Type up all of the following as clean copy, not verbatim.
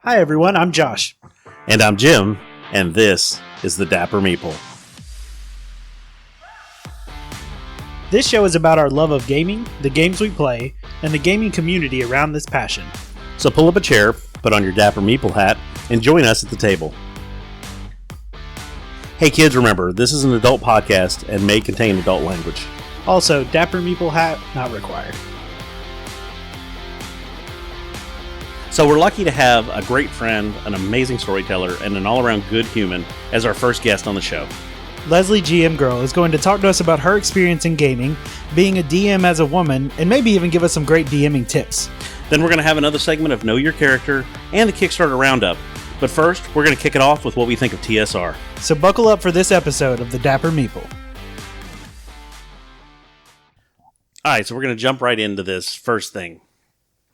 Hi everyone, I'm Josh. And I'm Jim, and this is the Dapper Meeple. This show is about our love of gaming, the games we play, and the gaming community around this passion. So pull up a chair, put on your Dapper Meeple hat, and join us at the table. Hey kids, remember, this is an adult podcast and may contain adult language. Also, Dapper Meeple hat not required. So we're lucky to have a great friend, an amazing storyteller, and an all-around good human as our first guest on the show. Leslie GMgrrl is going to talk to us about her experience in gaming, being a DM as a woman, and maybe even give us some great DMing tips. Then we're going to have another segment of Know Your Character and the Kickstarter Roundup. But first, we're going to kick it off with what we think of TSR. So buckle up for this episode of the Dapper Meeple. Alright, so we're going to jump right into this first thing.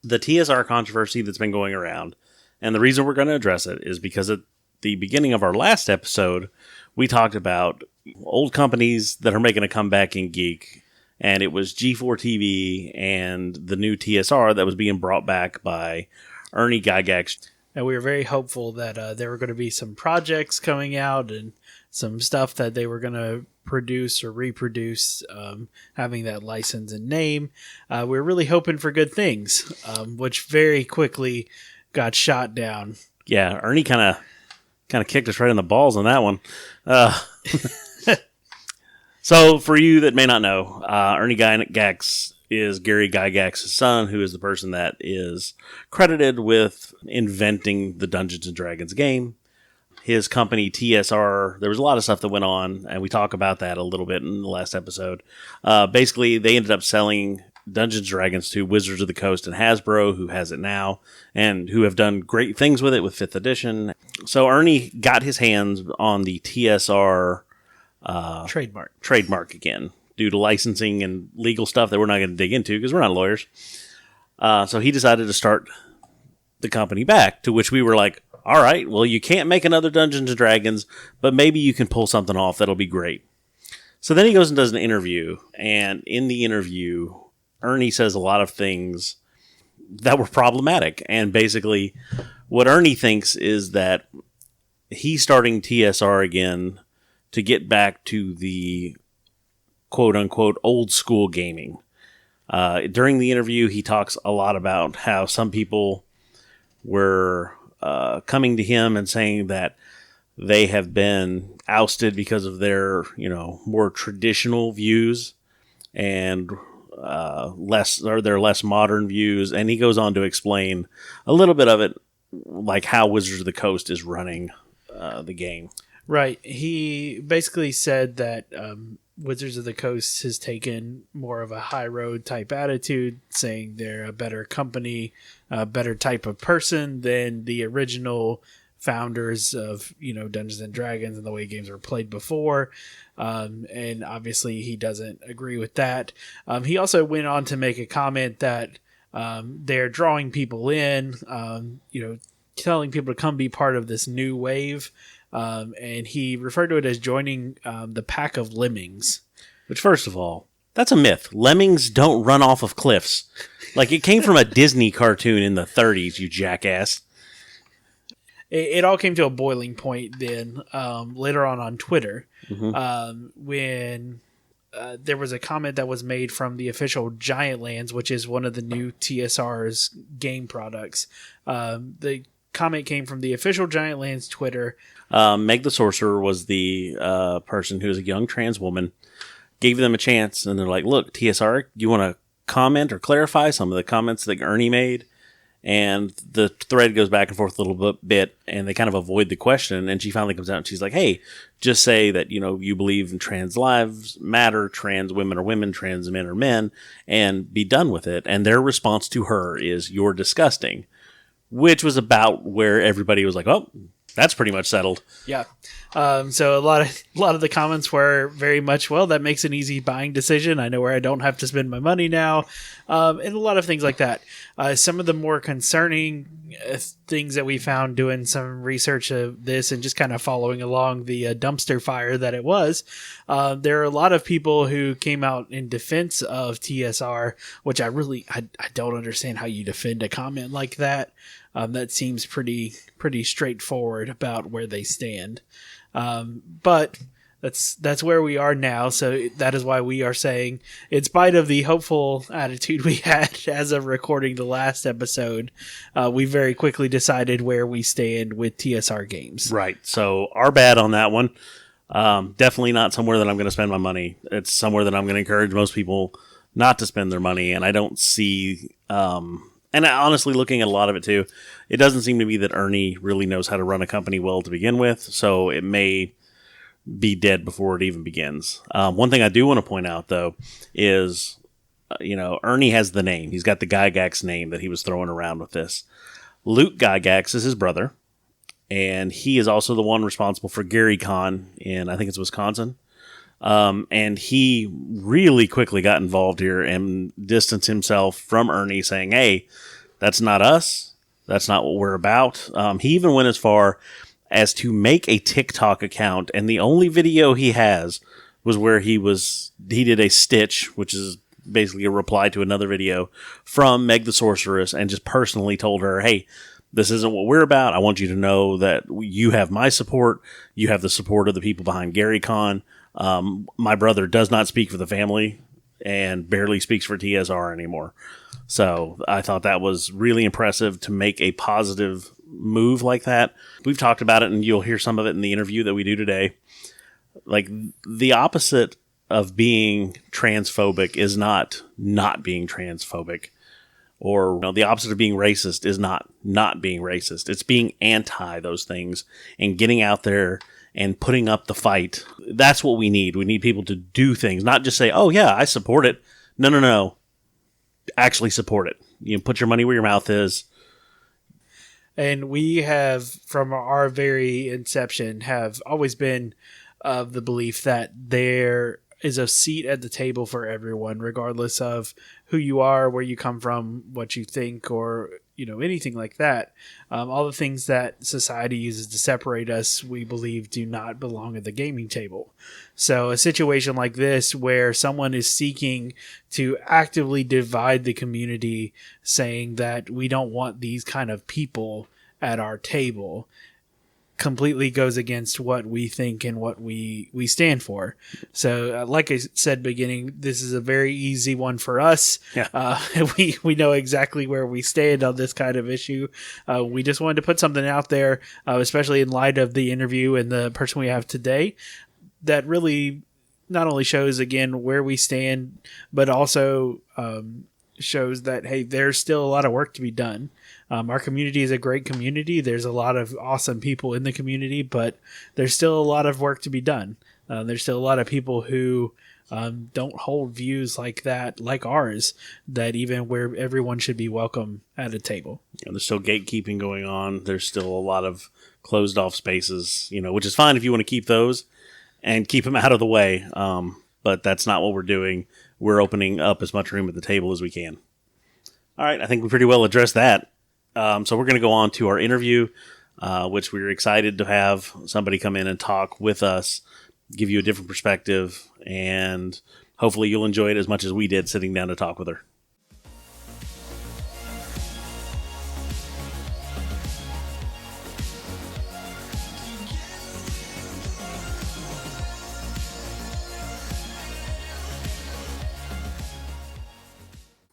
The TSR controversy that's been going around, and the reason we're going to address it is because at the beginning of our last episode, we talked about old companies that are making a comeback in geek, and it was G4 TV and the new TSR that was being brought back by Ernie Gygax. And we were very hopeful that there were going to be some projects coming out and some stuff that they were going to produce or reproduce, having that license and name. We were really hoping for good things, which very quickly got shot down. Yeah, Ernie kind of kicked us right in the balls on that one. So for you that may not know, Ernie Gygax is Gary Gygax's son, who is the person that is credited with inventing the Dungeons & Dragons game. His company, TSR, there was a lot of stuff that went on, and we talk about that a little bit in the last episode. Basically, they ended up selling Dungeons & Dragons to Wizards of the Coast and Hasbro, who has it now, and who have done great things with it with 5th edition. So Ernie got his hands on the TSR trademark again, due to licensing and legal stuff that we're not going to dig into because we're not lawyers. So he decided to start the company back, to which we were like, all right, well, you can't make another Dungeons & Dragons, but maybe you can pull something off that'll be great. So then he goes and does an interview, and in the interview, Ernie says a lot of things that were problematic. And basically, what Ernie thinks is that he's starting TSR again to get back to the quote-unquote old school gaming. During the interview, he talks a lot about how some people were coming to him and saying that they have been ousted because of their, more traditional views and their less modern views. And he goes on to explain a little bit of it, like how Wizards of the Coast is running the game. Right. He basically said that Wizards of the Coast has taken more of a high road type attitude, saying they're a better company, a better type of person than the original founders of, Dungeons and Dragons and the way games were played before. And obviously he doesn't agree with that. He also went on to make a comment that they're drawing people in, telling people to come be part of this new wave. And he referred to it as joining the pack of lemmings. Which, first of all, that's a myth. Lemmings don't run off of cliffs. Like, it came from a Disney cartoon in the 30s, you jackass. It all came to a boiling point then, later on Twitter, when there was a comment that was made from the official Giant Lands, which is one of the new TSR's game products. The comment came from the official Giant Lands Twitter. Meg the Sorcerer was the person who was a young trans woman, gave them a chance, and they're like, look, TSR, do you want to comment or clarify some of the comments that Ernie made? And the thread goes back and forth a little bit, and they kind of avoid the question, and she finally comes out and she's like, hey, just say that, you believe in trans lives matter, trans women are women, trans men are men, and be done with it. And their response to her is, you're disgusting, which was about where everybody was like, oh, that's pretty much settled. Yeah. So a lot of the comments were very much, well, that makes an easy buying decision. I know where I don't have to spend my money now. And a lot of things like that. Some of the more concerning things that we found doing some research of this and just kind of following along the dumpster fire that it was, there are a lot of people who came out in defense of TSR, which I don't understand how you defend a comment like that. That seems pretty straightforward about where they stand. But that's where we are now. So that is why we are saying, in spite of the hopeful attitude we had as of recording the last episode, we very quickly decided where we stand with TSR games. Right. So our bad on that one. Definitely not somewhere that I'm going to spend my money. It's somewhere that I'm going to encourage most people not to spend their money. And I don't see, and honestly, looking at a lot of it too, it doesn't seem to me that Ernie really knows how to run a company well to begin with. So it may be dead before it even begins. One thing I do want to point out, though, is, Ernie has the name. He's got the Gygax name that he was throwing around with this. Luke Gygax is his brother, and he is also the one responsible for GaryCon in, I think it's Wisconsin. And he really quickly got involved here and distanced himself from Ernie, saying, hey, that's not us. That's not what we're about. He even went as far as to make a TikTok account, and the only video he has was where he did a stitch, which is basically a reply to another video from Meg the Sorceress, and just personally told her, hey, this isn't what we're about. I want you to know that you have my support. You have the support of the people behind GaryCon. My brother does not speak for the family and barely speaks for TSR anymore. So I thought that was really impressive to make a positive move like that. We've talked about it, and you'll hear some of it in the interview that we do today. Like, the opposite of being transphobic is not being transphobic, or the opposite of being racist is not being racist. It's being anti those things and getting out there and putting up the fight. That's what we need. We need people to do things, not just say, oh yeah, I support it. No. Actually support it. Put your money where your mouth is. And we have, from our very inception, have always been of the belief that there is a seat at the table for everyone, regardless of who you are, where you come from, what you think, or anything like that. All the things that society uses to separate us, we believe, do not belong at the gaming table. So a situation like this, where someone is seeking to actively divide the community, saying that we don't want these kind of people at our table, completely goes against what we think and what we stand for. So like I said beginning, this is a very easy one for us. Yeah. We know exactly where we stand on this kind of issue. We just wanted to put something out there, especially in light of the interview and the person we have today, that really not only shows again where we stand, but also shows that, hey, there's still a lot of work to be done. Our community is a great community. There's a lot of awesome people in the community, but there's still a lot of work to be done. There's still a lot of people who don't hold views like that, like ours, that even where everyone should be welcome at a table. There's still gatekeeping going on. There's still a lot of closed off spaces, which is fine if you want to keep those and keep them out of the way. But that's not what we're doing. We're opening up as much room at the table as we can. All right. I think we pretty well addressed that. So we're going to go on to our interview, which we're excited to have somebody come in and talk with us, give you a different perspective, and hopefully you'll enjoy it as much as we did sitting down to talk with her.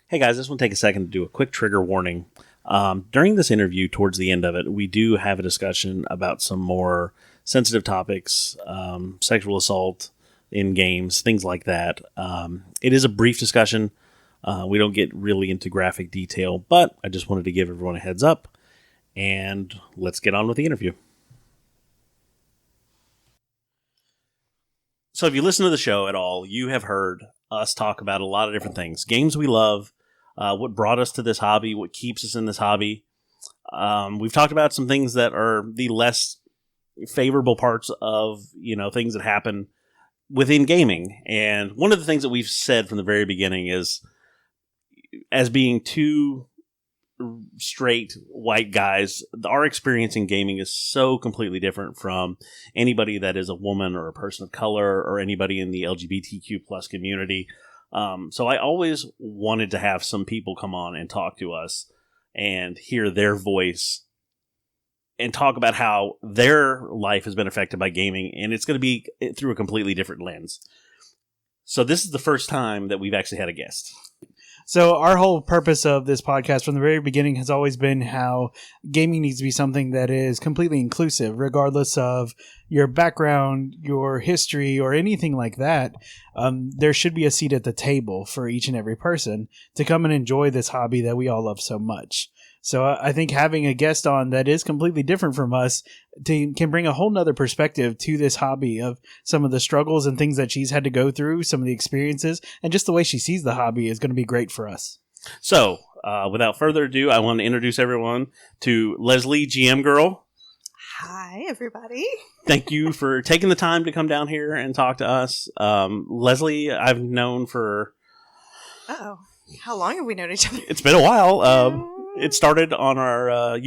Hey guys, I just want to take a second to do a quick trigger warning. During this interview, towards the end of it, we do have a discussion about some more sensitive topics, sexual assault in games, things like that. It is a brief discussion. We don't get really into graphic detail, but I just wanted to give everyone a heads up, and let's get on with the interview. So if you listen to the show at all, you have heard us talk about a lot of different things. Games we love, what brought us to this hobby, what keeps us in this hobby. We've talked about some things that are the less favorable parts of, things that happen within gaming. And one of the things that we've said from the very beginning is, as being two straight white guys, our experience in gaming is so completely different from anybody that is a woman or a person of color or anybody in the LGBTQ plus community. So I always wanted to have some people come on and talk to us and hear their voice and talk about how their life has been affected by gaming, and it's going to be through a completely different lens. So this is the first time that we've actually had a guest. So our whole purpose of this podcast from the very beginning has always been how gaming needs to be something that is completely inclusive, regardless of your background, your history, or anything like that. There should be a seat at the table for each and every person to come and enjoy this hobby that we all love so much. So I think having a guest on that is completely different from us can bring a whole nother perspective to this hobby of some of the struggles and things that she's had to go through, some of the experiences, and just the way she sees the hobby is going to be great for us. So without further ado, I want to introduce everyone to Leslie, GMgrrl. Hi, everybody. Thank you for taking the time to come down here and talk to us. Leslie, I've known for... Uh-oh. How long have we known each other? It's been a while. It started on our...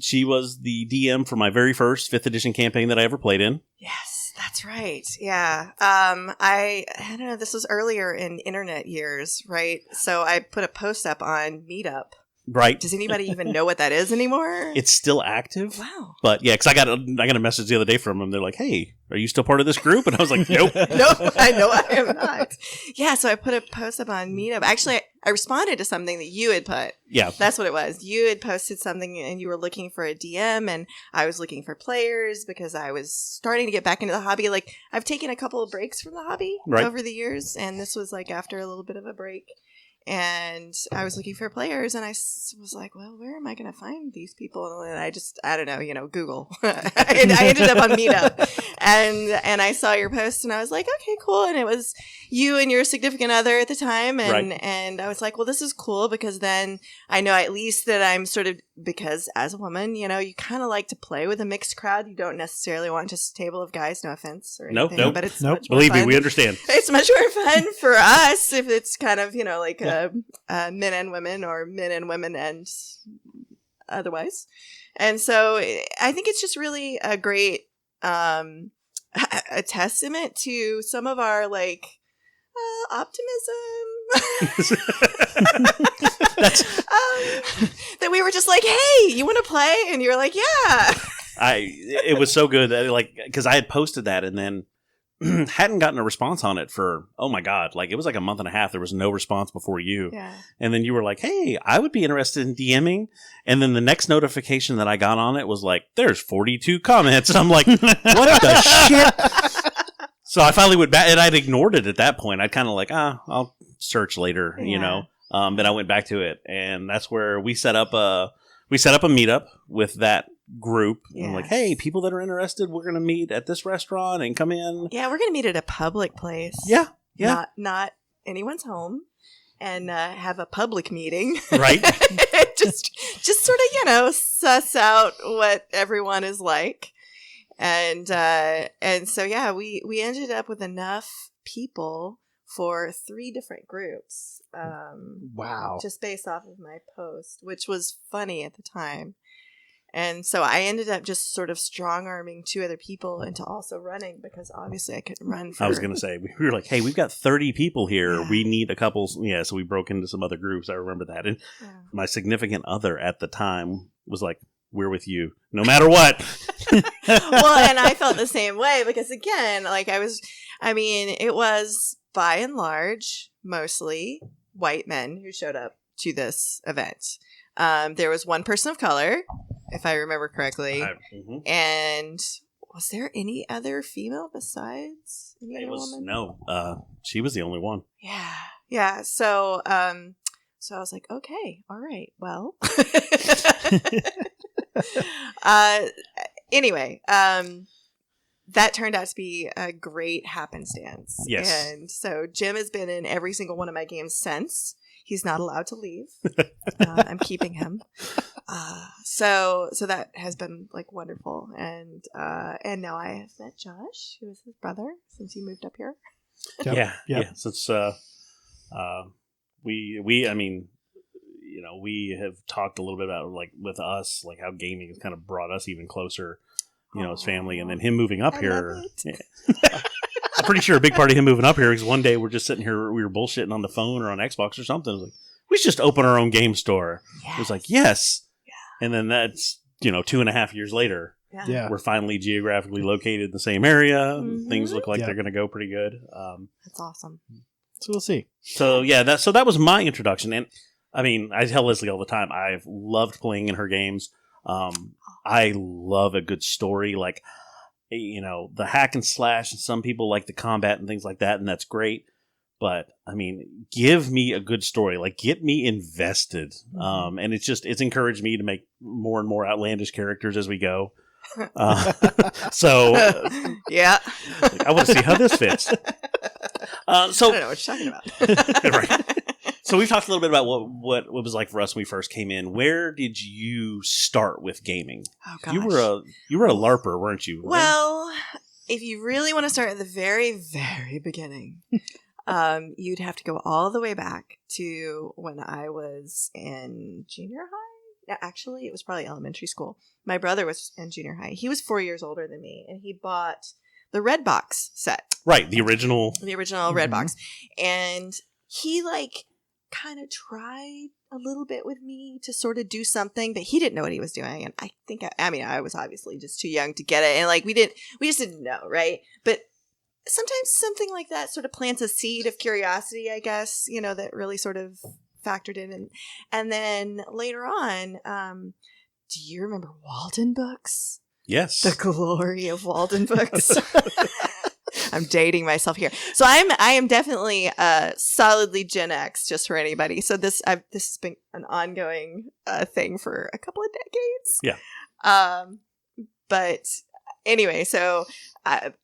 She was the DM for my very first 5th edition campaign that I ever played in. Yes, that's right. Yeah. I don't know, this was earlier in internet years, right? So I put a post up on Meetup. Right. Does anybody even know what that is anymore? It's still active. Wow. But yeah, because I got a message the other day from them. They're like, "Hey, are you still part of this group?" And I was like, "Nope." No, I know I am not. Yeah, so I put a post up on Meetup. Actually, I responded to something that you had put. Yeah. That's what it was. You had posted something and you were looking for a DM, and I was looking for players because I was starting to get back into the hobby. Like, I've taken a couple of breaks from the hobby over the years, and this was like after a little bit of a break. And I was looking for players, and I was like, well, where am I going to find these people? And I don't know, Google. And I ended up on Meetup, and I saw your post, and I was like, okay, cool. And it was you and your significant other at the time. And I was like, well, this is cool because then I know at least that I'm sort of, because as a woman, you kind of like to play with a mixed crowd. You don't necessarily want just a table of guys, no offense or anything. Nope. But it's much more Believe fun. me, we understand. It's much more fun for us if it's kind of, like men and women or men and women and otherwise. And so I think it's just really a great a testament to some of our optimism. That we were just like, hey, you want to play? And you were like, yeah. It was so good that because I had posted that and then hadn't gotten a response on it for, oh my God, it was like a month and a half. There was no response before you. Yeah. And then you were like, hey, I would be interested in DMing. And then the next notification that I got on it was like, there's 42 comments. And I'm like, what the shit? So I finally went back, and I'd ignored it at that point. I'd kind of I'll search later, But I went back to it, and that's where we set up a meetup with that group. Yes. I'm like, hey, people that are interested, we're going to meet at this restaurant and come in. Yeah, we're going to meet at a public place. Yeah. Not anyone's home, and have a public meeting. Right. just sort of, suss out what everyone is like. And so, yeah, we ended up with enough people for 3 different groups. Wow. Just based off of my post, which was funny at the time. And so I ended up just sort of strong-arming 2 other people into also running because obviously I couldn't run for... I was going to say, we were like, hey, we've got 30 people here. Yeah. We need a couple... Yeah, so we broke into some other groups. I remember that. And my significant other at the time was like, we're with you, no matter what. Well, and I felt the same way because, again, it was by and large mostly white men who showed up to this event. There was 1 person of color, if I remember correctly. And was there any other female besides any other woman? No, she was the only one. Yeah. So I was like, okay, all right, well. Anyway, that turned out to be a great happenstance. Yes. And so Jim has been in every single one of my games since. He's not allowed to leave. I'm keeping him. So that has been wonderful. And now I have met Josh, who is his brother, since he moved up here. Yeah. Since we have talked a little bit about like with us, like how gaming has kind of brought us even closer, as family, and then him moving up here. I'm pretty sure a big part of him moving up here is one day we're just sitting here, we were bullshitting on the phone or on Xbox or something. It was like, we should just open our own game store. Yes. It was like, yes. Yeah. And then that's, 2.5 years later. Yeah. We're finally geographically located in the same area. Mm-hmm. Things look like they're going to go pretty good. That's awesome. So we'll see. So yeah, that was my introduction. And I mean, I tell Leslie all the time, I've loved playing in her games. I love a good story. Like, the hack and slash, and some people like the combat and things like that. And that's great. But I mean, give me a good story, like get me invested. Mm-hmm. And it's encouraged me to make more and more outlandish characters as we go. So yeah, I want to see how this fits. So I don't know what you're talking about. Right. So we've talked a little bit about what it was like for us when we first came in. Where did you start with gaming? Oh gosh, you were a LARPer, weren't you? Well, if you really want to start at the very, very beginning, you'd have to go all the way back to when I was in junior high. Actually, it was probably elementary school. My brother was in junior high. He was 4 years older than me, and he bought the Red Box set. Right, the original Red Box. And he, kind of tried a little bit with me to sort of do something, but he didn't know what he was doing. And I think, I was obviously just too young to get it. And, we just didn't know, right? But sometimes something like that sort of plants a seed of curiosity, I guess, that really sort of factored in. And then later on, do you remember Walden books? Yes. The glory of Walden books. I'm dating myself here. So I am definitely solidly Gen X, just for anybody. So this has been an ongoing thing for a couple of decades. Yeah. But anyway, so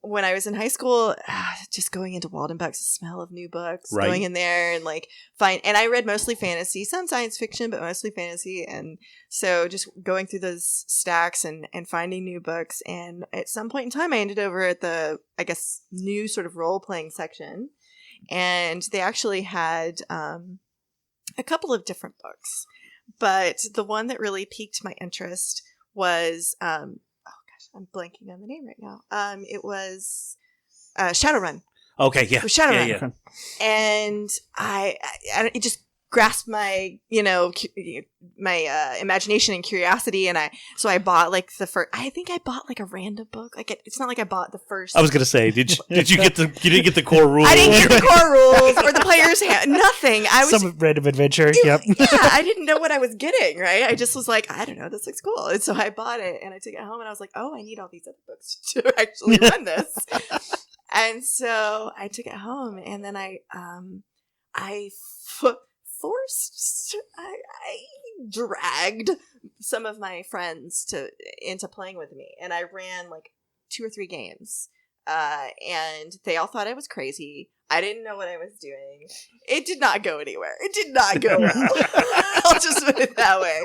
when I was in high school, just going into Walden books, the smell of new books, right. Going in there and and I read mostly fantasy, some science fiction, but mostly fantasy. And so just going through those stacks and finding new books. And at some point in time, I ended over at the, I guess, new sort of role-playing section. And they actually had a couple of different books. But the one that really piqued my interest was I'm blanking on the name right now. It was Shadowrun. Okay, yeah. Shadowrun. Yeah. And I it just grasped my, my imagination and curiosity, and so I bought the first. I think I bought a random book. It's not like I bought the first. I was gonna say, did you get you didn't get the core rules? I didn't get the core rules or the player's hand. Nothing. I was some random adventure. Yep. Yeah, I didn't know what I was getting. Right. I just was like, I don't know. This looks cool, and so I bought it, and I took it home, and I was like, oh, I need all these other books to actually run this. And so I took it home, and then I dragged some of my friends into playing with me, and I ran 2 or 3 games, and they all thought I was crazy. I didn't know what I was doing. It did not go anywhere. It did not go well. I'll just put it that way.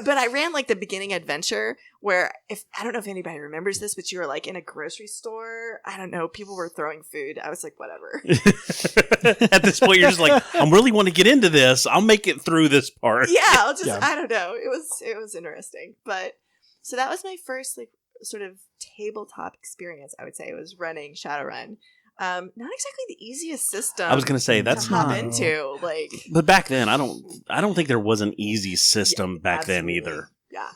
But I ran the beginning adventure where I don't know if anybody remembers this, but you were in a grocery store. I don't know. People were throwing food. I was like, whatever. At this point, you're just I really want to get into this. I'll make it through this part. Yeah. I don't know. It was interesting. But so that was my first sort of tabletop experience. I would say it was running Shadowrun. Not exactly the easiest system. I was going to say that's not into But back then, I don't think there was an easy system back then either. Yeah.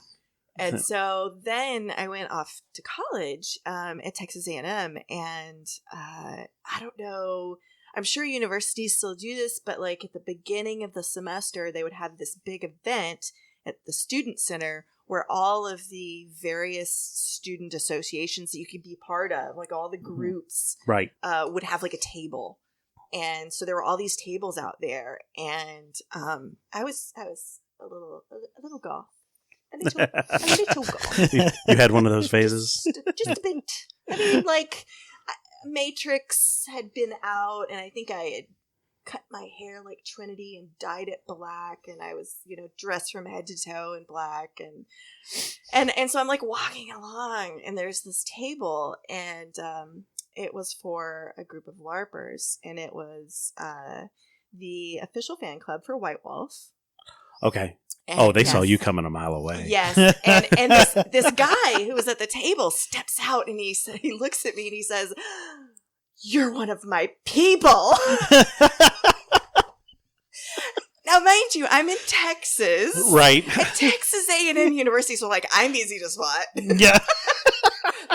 And so then I went off to college at Texas A&M, and I don't know. I'm sure universities still do this, but at the beginning of the semester, they would have this big event at the student center where all of the various student associations that you could be part of, all the groups, right, would have a table. And so there were all these tables out there, and I was a little goth. A little goth. You had one of those phases? Just a bit. I mean, Matrix had been out, and I think I had cut my hair like Trinity and dyed it black, and I was, dressed from head to toe in black, and so I'm walking along, and there's this table, and it was for a group of LARPers, and it was the official fan club for White Wolf. Okay. And They saw you coming a mile away. Yes, and this guy who was at the table steps out and he looks at me and he says, "You're one of my people." Now, mind you, I'm in Texas, right? At Texas A&M University, so like I'm easy to spot. Yeah,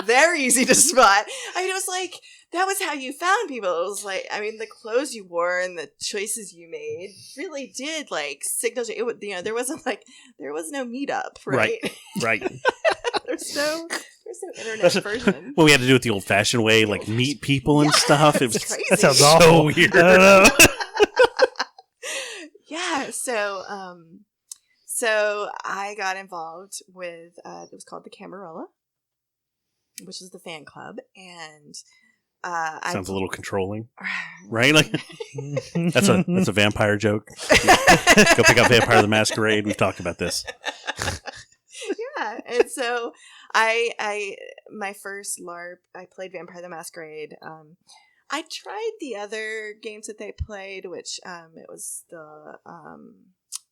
they're easy to spot. I mean, it was like that was how you found people. It was like, I mean, the clothes you wore and the choices you made really did like signal. It would, there was no meetup, right? Right. There's no internet version. Well, we had to do it the old-fashioned way, like meet people and stuff. It was crazy. That sounds so awful. weird. I don't know. Yeah, so I got involved with it was called the GMgrrl, which is the fan club, and sounds a little controlling, right? Like that's a vampire joke. Go pick up Vampire the Masquerade. We've talked about this. Yeah, and so my first LARP, I played Vampire the Masquerade. I tried the other games that they played, which it was the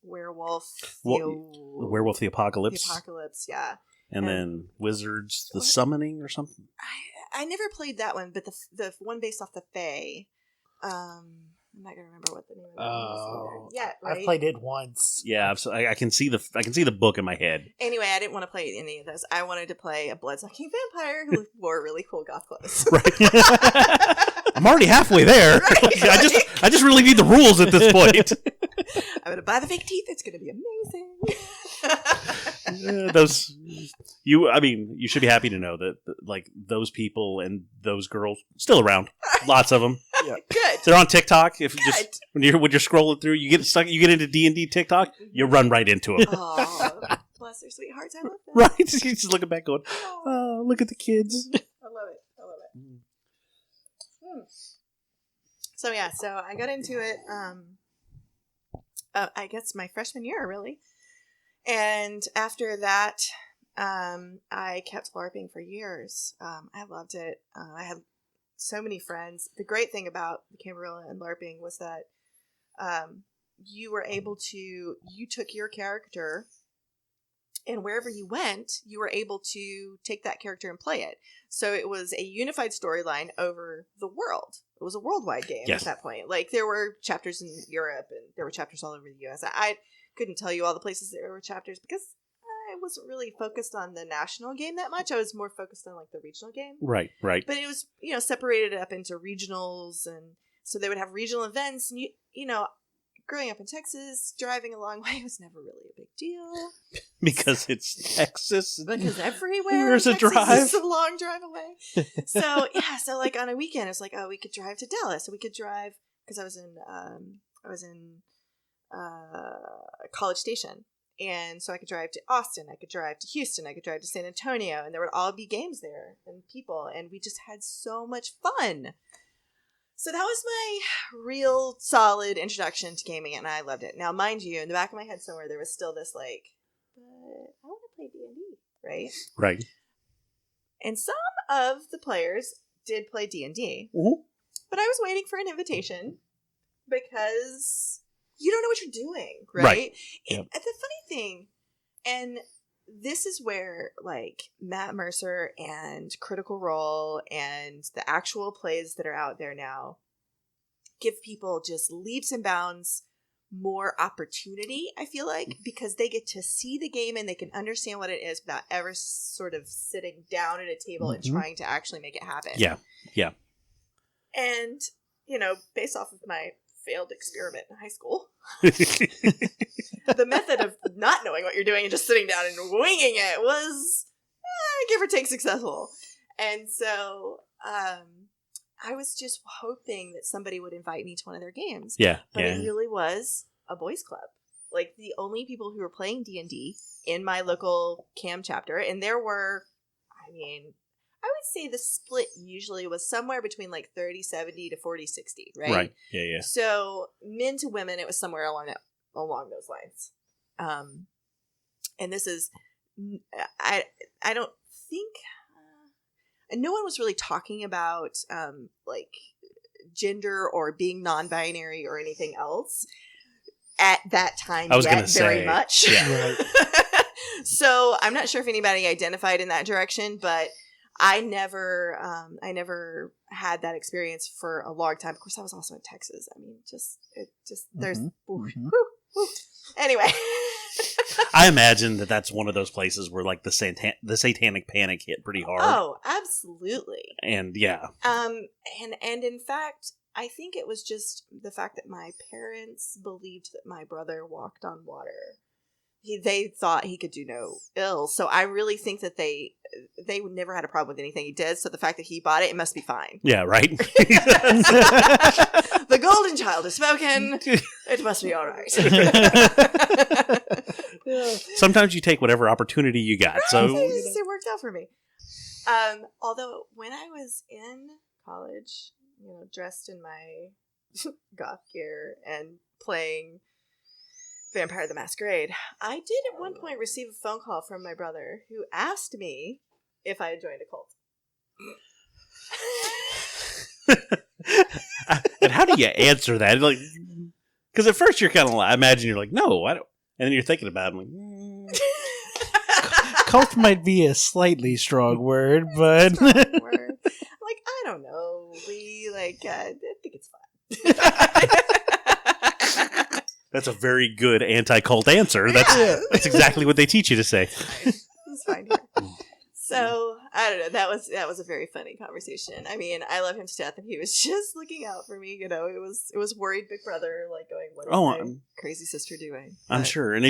Werewolf, the Werewolf the Apocalypse. The Apocalypse, yeah. And then Wizards the Summoning or something. I never played that one, but the one based off the Fae. I'm not gonna remember what the name of it was. Yeah, right? I've played it once. Yeah, I can see the book in my head. Anyway, I didn't want to play any of those. I wanted to play a bloodsucking vampire who wore really cool goth clothes. Right. I'm already halfway there. Right. I just really need the rules at this point. I'm gonna buy the fake teeth. It's gonna be amazing. You should be happy to know that like those people and those girls still around. Lots of them. Yeah. Good. They're on TikTok. When you're scrolling through, you get into D&D TikTok, you run right into them. Oh, bless their sweethearts. I love them. Right? You're just looking back, going, "Oh, look at the kids." I love it. So yeah, so I got into it. I guess my freshman year, really. And after that, I kept LARPing for years. I loved it. I had so many friends. The great thing about the GMgrrl and LARPing was that you were able to, you took your character, and wherever you went, you were able to take that character and play it. So it was a unified storyline over the world. It was a worldwide game at that point. Like, there were chapters in Europe, and there were chapters all over the US. I couldn't tell you all the places there were chapters because I wasn't really focused on the national game that much. I was more focused on like the regional game. Right. But it was, separated up into regionals, and so they would have regional events. And growing up in Texas, driving a long way was never really a big deal. Because it's Texas. Because everywhere there's a drive. It's a long drive away. So like on a weekend, it's like, oh, we could drive to Dallas. So we could drive, because I was in College Station. And so I could drive to Austin, I could drive to Houston, I could drive to San Antonio, and there would all be games there and people, and we just had so much fun. So that was my real solid introduction to gaming, and I loved it. Now, mind you, in the back of my head somewhere, there was still this like, but I want to play D&D, right? Right. And some of the players did play D&D, but I was waiting for an invitation because you don't know what you're doing, right? Yep. The funny thing, and this is where like Matt Mercer and Critical Role and the actual plays that are out there now give people just leaps and bounds more opportunity, I feel like, because they get to see the game and they can understand what it is without ever sort of sitting down at a table and trying to actually make it happen. Yeah. And, based off of my failed experiment in high school, the method of not knowing what you're doing and just sitting down and winging it was give or take successful. And so I was just hoping that somebody would invite me to one of their games. But it really was a boys club. Like, the only people who were playing D&D in my local CAM chapter, and there were, I would say the split usually was somewhere between like 30-70 to 40-60, right? Right. Yeah. So men to women, it was somewhere along those lines. And this is, I don't think, and no one was really talking about like gender or being non-binary or anything else. at that time I was yet gonna very say, much. yeah. Right. So I'm not sure if anybody identified in that direction, but I never had that experience for a long time. Of course, I was also in Texas. I mean, there's anyway. I imagine that's one of those places where like the satanic panic hit pretty hard. Oh, absolutely. And yeah. And in fact, I think it was just the fact that my parents believed that my brother walked on water. They thought he could do no ill. So I really think that they never had a problem with anything he did. So the fact that he bought it must be fine. Yeah, right? The golden child has spoken. It must be all right. Sometimes you take whatever opportunity you got. So it worked out for me. Although when I was in college, dressed in my goth gear and playing Vampire the Masquerade, I did at one point receive a phone call from my brother who asked me if I had joined a cult. And how do you answer that? Like, because at first you're kind of like, I imagine you're like, no, I don't. And then you're thinking about it, like, Cult might be a slightly strong word, but like, I don't know. I think it's fine. that's a very good anti-cult answer. That's exactly what they teach you to say. It's fine here. So I don't know. That was a very funny conversation. I mean, I love him to death, and he was just looking out for me. It was worried big brother, like going, "What is my crazy sister doing?" I'm sure. And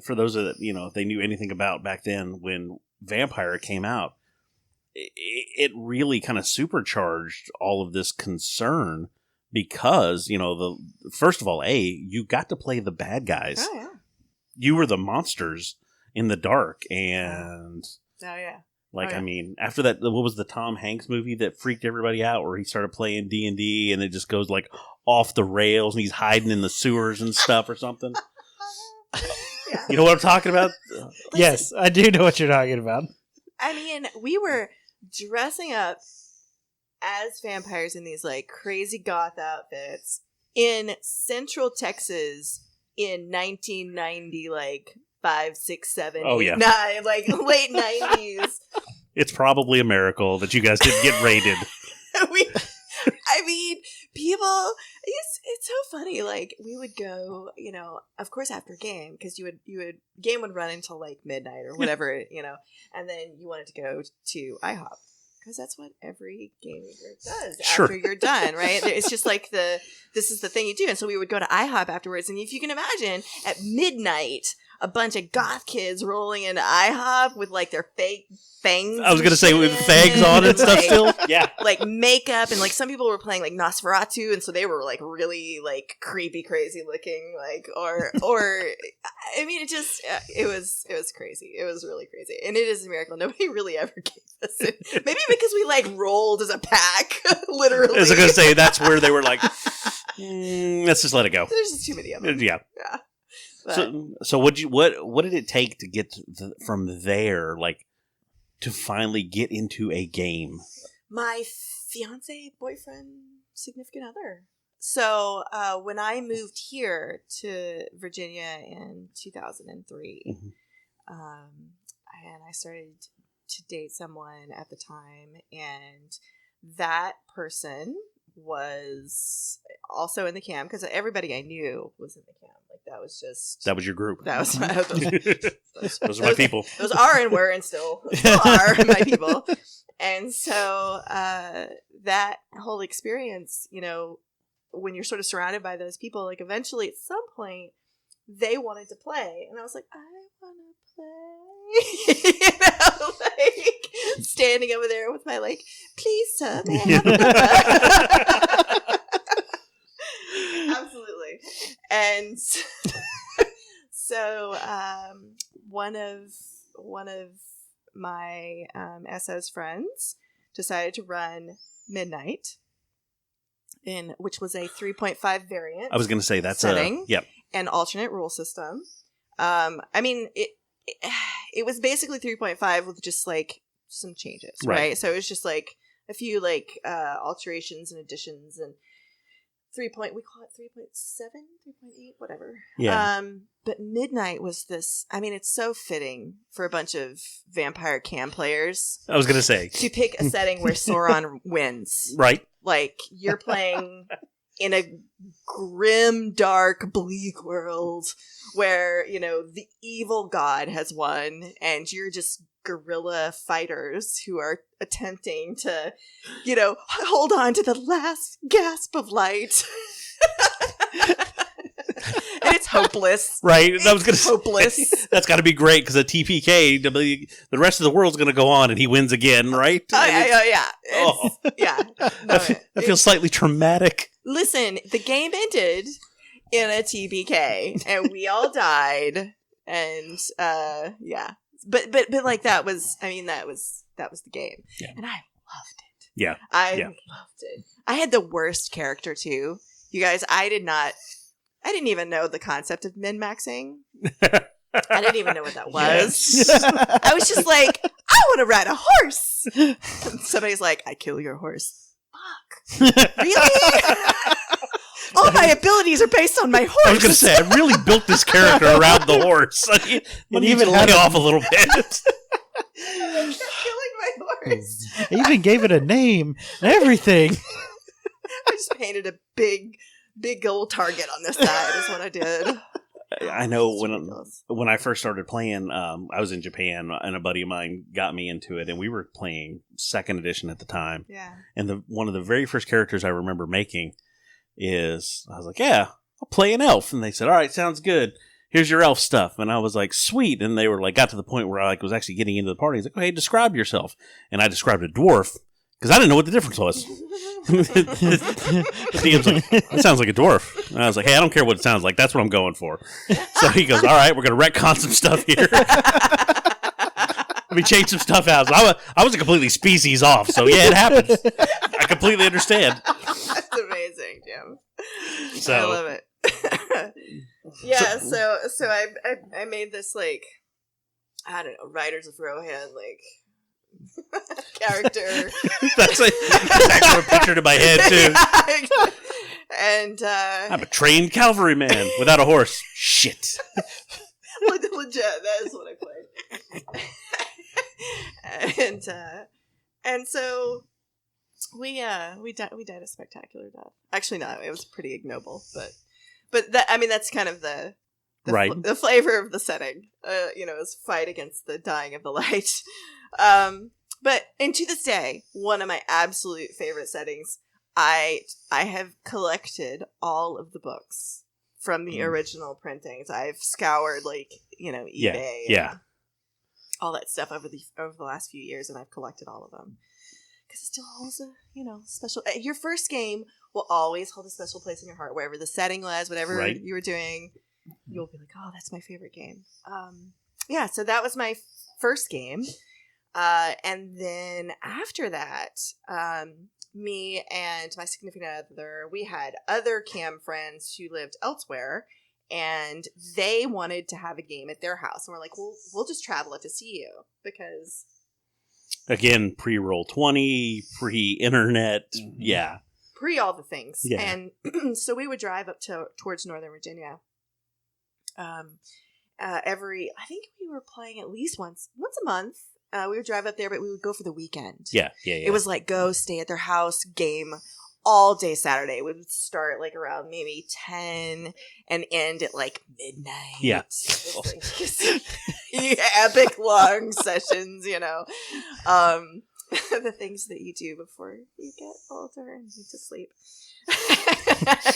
for those that if they knew anything about back then when Vampire came out, it really kind of supercharged all of this concern because first of all, you got to play the bad guys. Oh yeah. You were the monsters in the dark, and oh yeah. I mean, after that, what was the Tom Hanks movie that freaked everybody out where he started playing D&D and it just goes like off the rails and he's hiding in the sewers and stuff or something? Yeah. You know what I'm talking about? Yes, I do know what you're talking about. I mean, we were dressing up as vampires in these like crazy goth outfits in Central Texas in 1990, like 5, 6, 7, 8, 9, like late 90s. It's probably a miracle that you guys didn't get raided. I mean, people. It's so funny. Like we would go, of course after game because game would run until like midnight or whatever, and then you wanted to go to IHOP because that's what every game does after you're done, right? It's just like this is the thing you do, and so we would go to IHOP afterwards, and if you can imagine at midnight. A bunch of goth kids rolling into IHOP with like their fake fangs. I was going to say with fangs on and stuff still. Yeah. Like makeup and like some people were playing like Nosferatu and so they were like really like creepy crazy looking or I mean it was crazy. It was really crazy. And it is a miracle. Nobody really ever gave us it. Maybe because we like rolled as a pack literally. I was going to say that's where they were like let's just let it go. There's just too many of them. Yeah. But, so what did it take to get from there, like, to finally get into a game? My fiance, boyfriend, significant other. So when I moved here to Virginia in 2003, and I started to date someone at the time, and that person was also in the camp because everybody I knew was in the camp. Like that was your group. That was those are my people. Those are and were and still are my people. And so that whole experience, when you're sort of surrounded by those people, like eventually at some point they wanted to play, and I was like, I want to play. Like standing over there with my like, please sir, may I have a number? Absolutely. And so one of my SO's friends decided to run Midnight, which was a 3.5 variant. I was going to say that's setting, yep, an alternate rule system. I mean it was basically 3.5 with just like some changes, right? So it was just like a few like alterations and additions, and we call it 3.7, 3.8, whatever. Yeah. But midnight was this. I mean, it's so fitting for a bunch of vampire cam players. I was gonna say to pick a setting where Sauron wins. Right. Like you're playing in a grim, dark, bleak world where, the evil god has won and you're just guerrilla fighters who are attempting to, hold on to the last gasp of light. And it's hopeless. Right. I was going to hopeless. Say, that's got to be great because a TPK, the rest of the world's going to go on and he wins again, right? Yeah. Yeah. No, that feels slightly traumatic. Listen, the game ended in a TPK and we all died. And yeah. But like that was the game. Yeah. And I loved it. Yeah. I loved it. I had the worst character too. You guys, I didn't even know the concept of min-maxing. I didn't even know what that was. Yes. I was just like, I want to ride a horse. And somebody's like, I kill your horse. Fuck. Really? All my abilities are based on my horse. I was going to say, I really built this character around the horse. I even lay off a little bit. I'm killing my horse. I even gave it a name and everything. I just painted a big gold target on this side is what I did. I know when I first started playing, I was in Japan and a buddy of mine got me into it and we were playing 2nd edition at the time. Yeah. And one of the very first characters I remember making is, I was like, yeah, I'll play an elf. And they said, all right, sounds good. Here's your elf stuff. And I was like, sweet. And they were like, got to the point where I was actually getting into the party. He's like, hey, describe yourself. And I described a dwarf. Because I didn't know what the difference was. The DM's like, that sounds like a dwarf. And I was like, hey, I don't care what it sounds like. That's what I'm going for. So he goes, all right, we're going to retcon some stuff here. Let me change some stuff out. So I was a completely species off. So yeah, it happens. I completely understand. That's amazing, Jim. So, I love it. Yeah, so I made this, like, I don't know, Riders of Rohan, like, character. That's exactly a picture in my head too. And I'm a trained cavalryman without a horse. Shit. Legit, that is what I played. And so we died a spectacular death. Actually, no, it was pretty ignoble, but that, I mean, that's kind of the right. The flavor of the setting. Is fight against the dying of the light. And to this day, one of my absolute favorite settings, I have collected all of the books from the original printings. I've scoured eBay, and all that stuff over the last few years, and I've collected all of them because it still holds a special. Your first game will always hold a special place in your heart, wherever the setting was, whatever you were doing. You'll be like, oh, that's my favorite game. So that was my first game. And then after that, me and my significant other, we had other cam friends who lived elsewhere, and they wanted to have a game at their house. And we're like, well, we'll just travel it to see you because... Again, pre-Roll20, pre-internet, yeah. Pre all the things. Yeah. And so we would drive up towards Northern Virginia. I think we were playing at least once a month. We would drive up there, but we would go for the weekend. Yeah. It was like go stay at their house, game all day Saturday. We would start like around maybe 10 and end at like midnight. Yeah. Epic long sessions, the things that you do before you get older and need to sleep.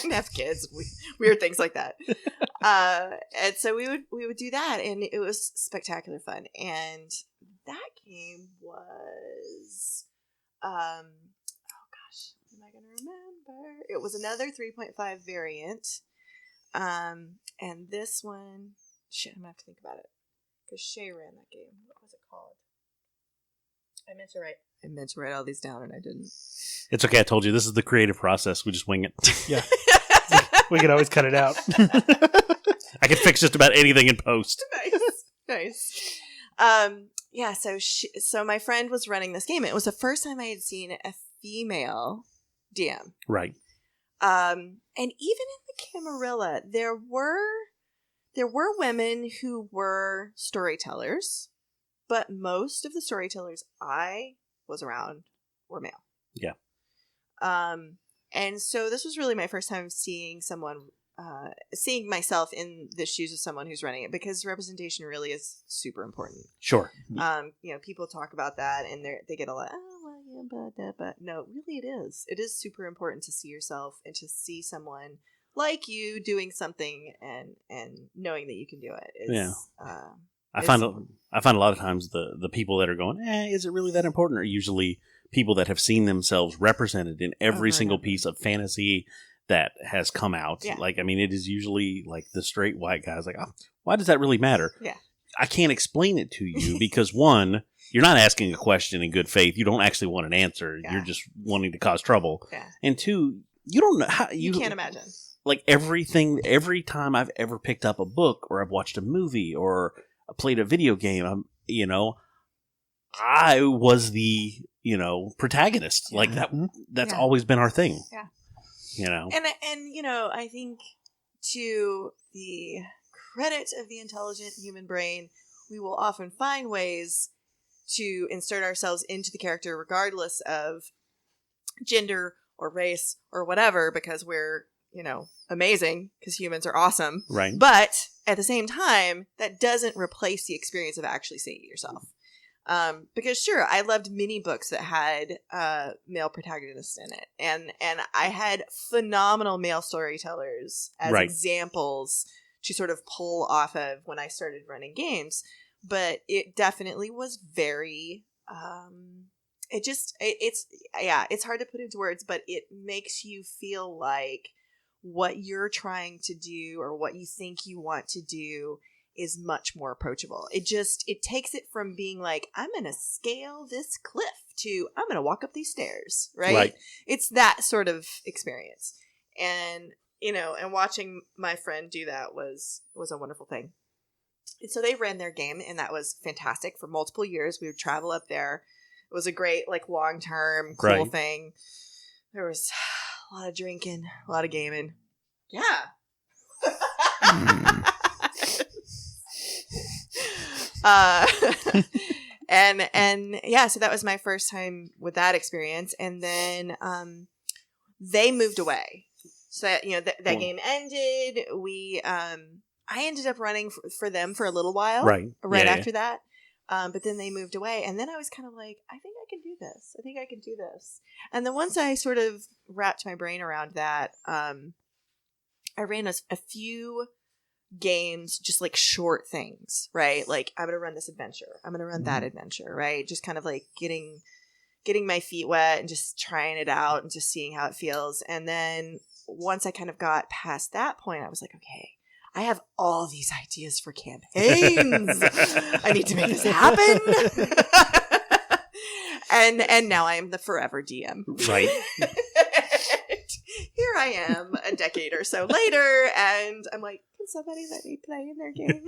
And have kids, weird things like that. And so we would do that, and it was spectacular fun. And that game was, am I going to remember? It was another 3.5 variant. And this one, I'm going to have to think about it. Because Shay ran that game. What was it called? I meant to write all these down, and I didn't. It's okay. I told you this is the creative process. We just wing it. Yeah. We can always cut it out. I can fix just about anything in post. Nice. So my friend was running this game. It was the first time I had seen a female DM. Right. And even in the Camarilla, there were women who were storytellers, but most of the storytellers I was around were male. Yeah. And so this was really my first time seeing myself in the shoes of someone who's running it, because representation really is super important. Sure. People talk about that and they get a lot, oh, well, yeah, but no, really it is. It is super important to see yourself and to see someone like you doing something and knowing that you can do it. I find a lot of times the people that are going, is it really that important, are usually people that have seen themselves represented in every single piece of fantasy that has come out. Yeah. Like, I mean, it is usually like the straight white guys like, oh, why does that really matter? Yeah. I can't explain it to you because, one, you're not asking a question in good faith. You don't actually want an answer. Yeah. You're just wanting to cause trouble. Yeah. And two, you don't know how you can't imagine. Like every time I've ever picked up a book or I've watched a movie or I played a video game, I was the, protagonist. Yeah. Like that's always been our thing. Yeah. And I think to the credit of the intelligent human brain, we will often find ways to insert ourselves into the character regardless of gender or race or whatever, because we're, amazing, because humans are awesome. Right. But at the same time, that doesn't replace the experience of actually seeing it yourself. Because sure, I loved many books that had male protagonists in it, and I had phenomenal male storytellers as examples to sort of pull off of when I started running games. But it definitely was very it's hard to put into words, but it makes you feel like what you're trying to do or what you think you want to do is much more approachable. It takes it from being like, I'm going to scale this cliff to I'm going to walk up these stairs, right? It's that sort of experience. And, and watching my friend do that was a wonderful thing. And so they ran their game, and that was fantastic for multiple years. We would travel up there. It was a great, long-term, cool thing. There was a lot of drinking, a lot of gaming. Yeah. And yeah, so that was my first time with that experience. And then they moved away. So that game ended. I ended up running for them for a little while, right after that. But then they moved away, and then I was kind of like, I think I can do this. And then once I sort of wrapped my brain around that, I ran a few games, just like short things, right? Like, I'm going to run this adventure. I'm going to run that adventure, right? Just kind of like getting my feet wet and just trying it out and just seeing how it feels. And then once I kind of got past that point, I was like, okay, I have all these ideas for campaigns. I need to make this happen. And now I am the forever DM. Right. Here I am a decade or so later, and I'm like, can somebody let me play in their game?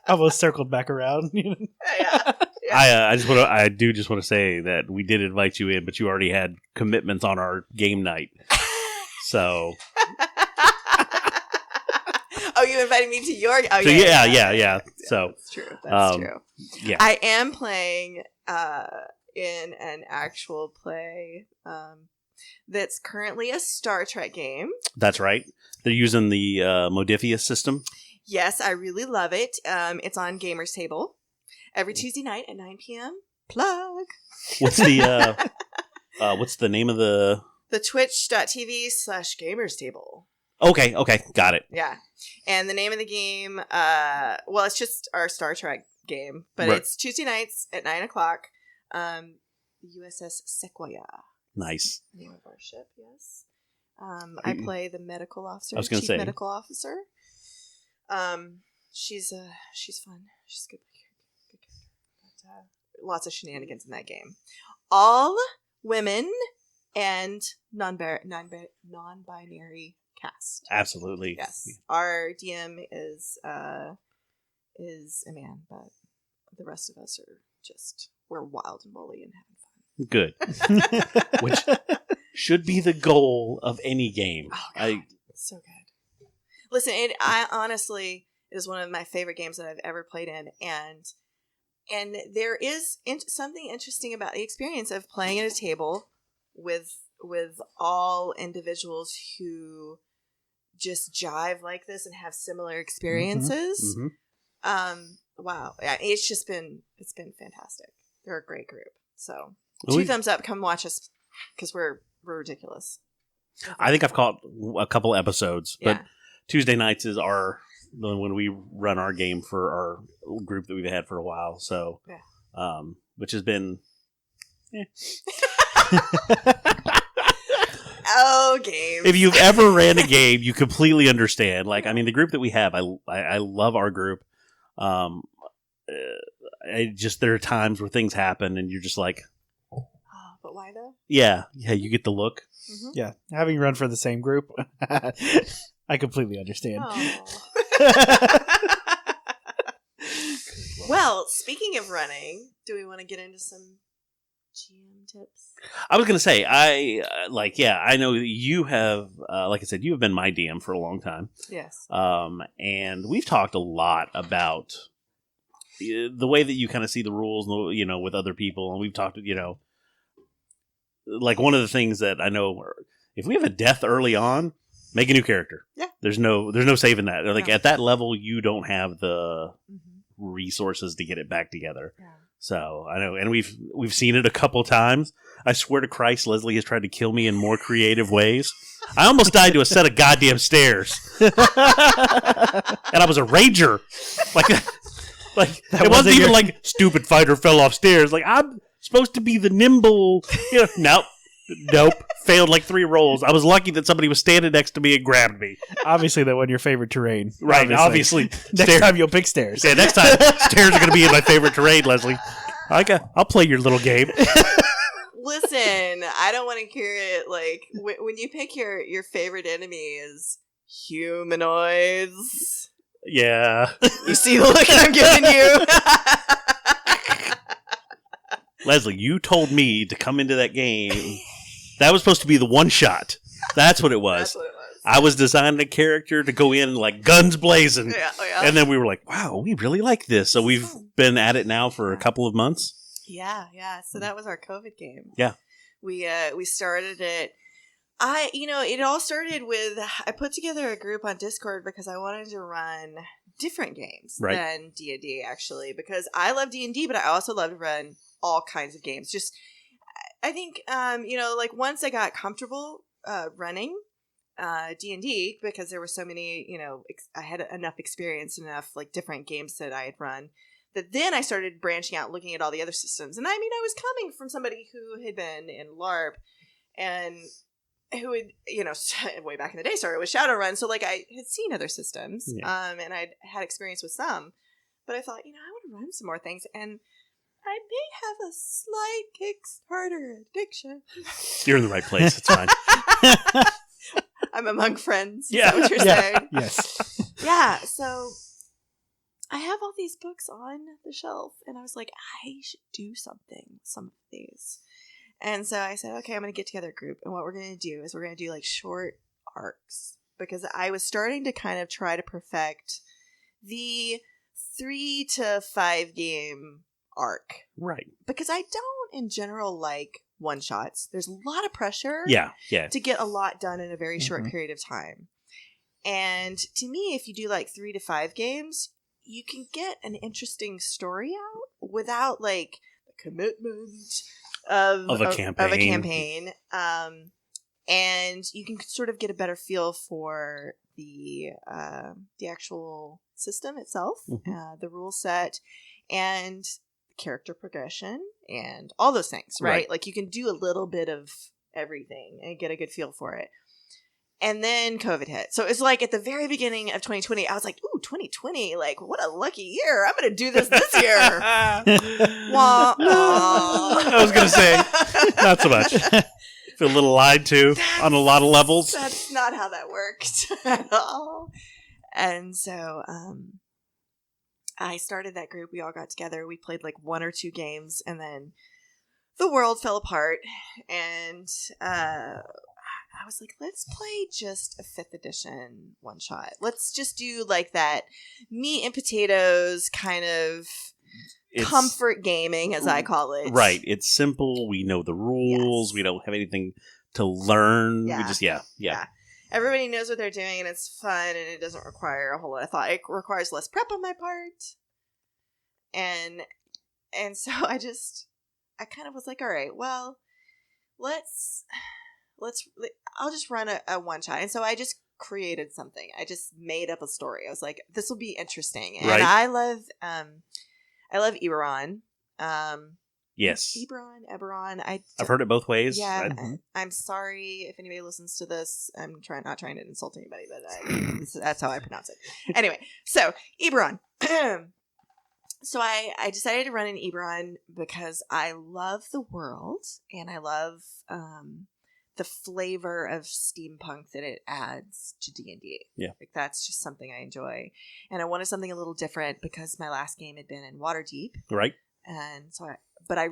Almost circled back around. Yeah. I do just want to say that we did invite you in, but you already had commitments on our game night. So. Oh, you invited me to your. Oh, so yeah. So that's true. That's true. Yeah, I am playing in an actual play that's currently a Star Trek game. That's right. They're using the Modifius system. Yes, I really love it. It's on Gamers Table every Tuesday night at 9 p.m. Plug. What's the what's the name of the twitch.tv/Gamers Table. Okay, got it. Yeah. And the name of the game, it's just our Star Trek game, but it's Tuesday nights at 9:00. The USS Sequoia. Nice. The name of our ship, yes. I play the medical officer. I was going to say. Medical officer. She's fun. She's good character. But, lots of shenanigans in that game. All women and non-binary cast. Absolutely. Yes. Our DM is a man, but the rest of us are we're wild and woolly and having fun. Good. should be the goal of any game. Oh, God. So good. Listen, I honestly, it is one of my favorite games that I've ever played in, and there is something interesting about the experience of playing at a table with all individuals who just jive like this and have similar experiences. Wow, yeah, it's been fantastic. They're a great group. So 2 thumbs up. Come watch us because we're ridiculous. I think I've caught a couple episodes, but Yeah. Tuesday nights is when we run our game for our group that we've had for a while. So, which has been. Oh, games. If you've ever ran a game, you completely understand. Like, I mean, the group that we have, I love our group. There are times where things happen and you're just like, oh, but why though? Yeah, you get the look. Mm-hmm. Yeah, having run for the same group, I completely understand. Well, speaking of running, do we want to get into some GM tips? I was going to say, I know you have, like I said, you have been my DM for a long time. Yes. And we've talked a lot about the way that you kind of see the rules, with other people. And we've talked, like one of the things that I know, if we have a death early on, make a new character. Yeah. There's no saving that. Like at that level, you don't have the resources to get it back together. Yeah. So I know, and we've seen it a couple times. I swear to Christ, Leslie has tried to kill me in more creative ways. I almost died to a set of goddamn stairs, and I was a ranger. Like it wasn't even like stupid fighter fell off stairs. Like I'm supposed to be the nimble. Nope. Failed like 3 rolls. I was lucky that somebody was standing next to me and grabbed me. Obviously, that wasn't your favorite terrain. Right. Obviously. Next time you'll pick stairs. Yeah, next time stairs are going to be in my favorite terrain, Leslie. I'll play your little game. Listen, I don't want to hear it. Like when you pick your favorite enemy is humanoids. Yeah. You see the look I'm giving you. Leslie, you told me to come into that game. That was supposed to be the one shot. That's what it was. That's what it was. I was designing a character to go in like guns blazing. Yeah. And then we were like, wow, we really like this. So we've been at it now for a couple of months. Yeah. So that was our COVID game. Yeah. We started it. It all started with, I put together a group on Discord because I wanted to run different games than D&D actually, because I love D&D, but I also love to run all kinds of games. Just, I think, once I got comfortable running D&D, because there were so many, I had enough experience, enough like different games that I had run, that then I started branching out, looking at all the other systems. And I mean, I was coming from somebody who had been in LARP and who had, way back in the day started with Shadowrun. So like I had seen other systems and I'd had experience with some, but I thought, I want to run some more things. And I may have a slight Kickstarter addiction. You're in the right place. It's fine. I'm among friends. Yeah. Is that what you're saying? Yes. Yeah. So I have all these books on the shelf, and I was like, I should do something with some of these. And so I said, okay, I'm going to get together a group. And what we're going to do is we're going to do like short arcs, because I was starting to kind of try to perfect the 3 to 5 game arc. Right. Because I don't in general like one shots. There's a lot of pressure to get a lot done in a very short period of time. And to me, if you do like 3 to 5 games, you can get an interesting story out without like the commitment of a campaign. And you can sort of get a better feel for the actual system itself, the rule set, and character progression, and all those things, right? Like you can do a little bit of everything and get a good feel for it. And then COVID hit. So it's like at the very beginning of 2020, I was like, ooh, 2020, like what a lucky year. I'm going to do this year. Wah, wah. I was going to say, not so much. Feel a little lied to on a lot of levels. That's not how that worked at all. And so I started that group. We all got together. We played like 1 or 2 games, and then the world fell apart, and I was like, let's play just a 5th edition one shot. Let's just do like that meat and potatoes kind of comfort gaming, as I call it. Right. It's simple. We know the rules. Yes. We don't have anything to learn. Yeah. We just, yeah. Everybody knows what they're doing, and it's fun, and it doesn't require a whole lot of thought. It requires less prep on my part. And so I kind of was like, all right, well, I'll just run a one shot. And so I just created something. I just made up a story. I was like, this will be interesting. And right. I love Eberron. Yes. Eberron. I've heard it both ways. Yeah. I'm sorry if anybody listens to this. I'm not trying to insult anybody, but that's how I pronounce it. Anyway, so Eberron. So I decided to run an Eberron because I love the world and I love the flavor of steampunk that it adds to D&D. Yeah. Like that's just something I enjoy. And I wanted something a little different because my last game had been in Waterdeep. Right. And so I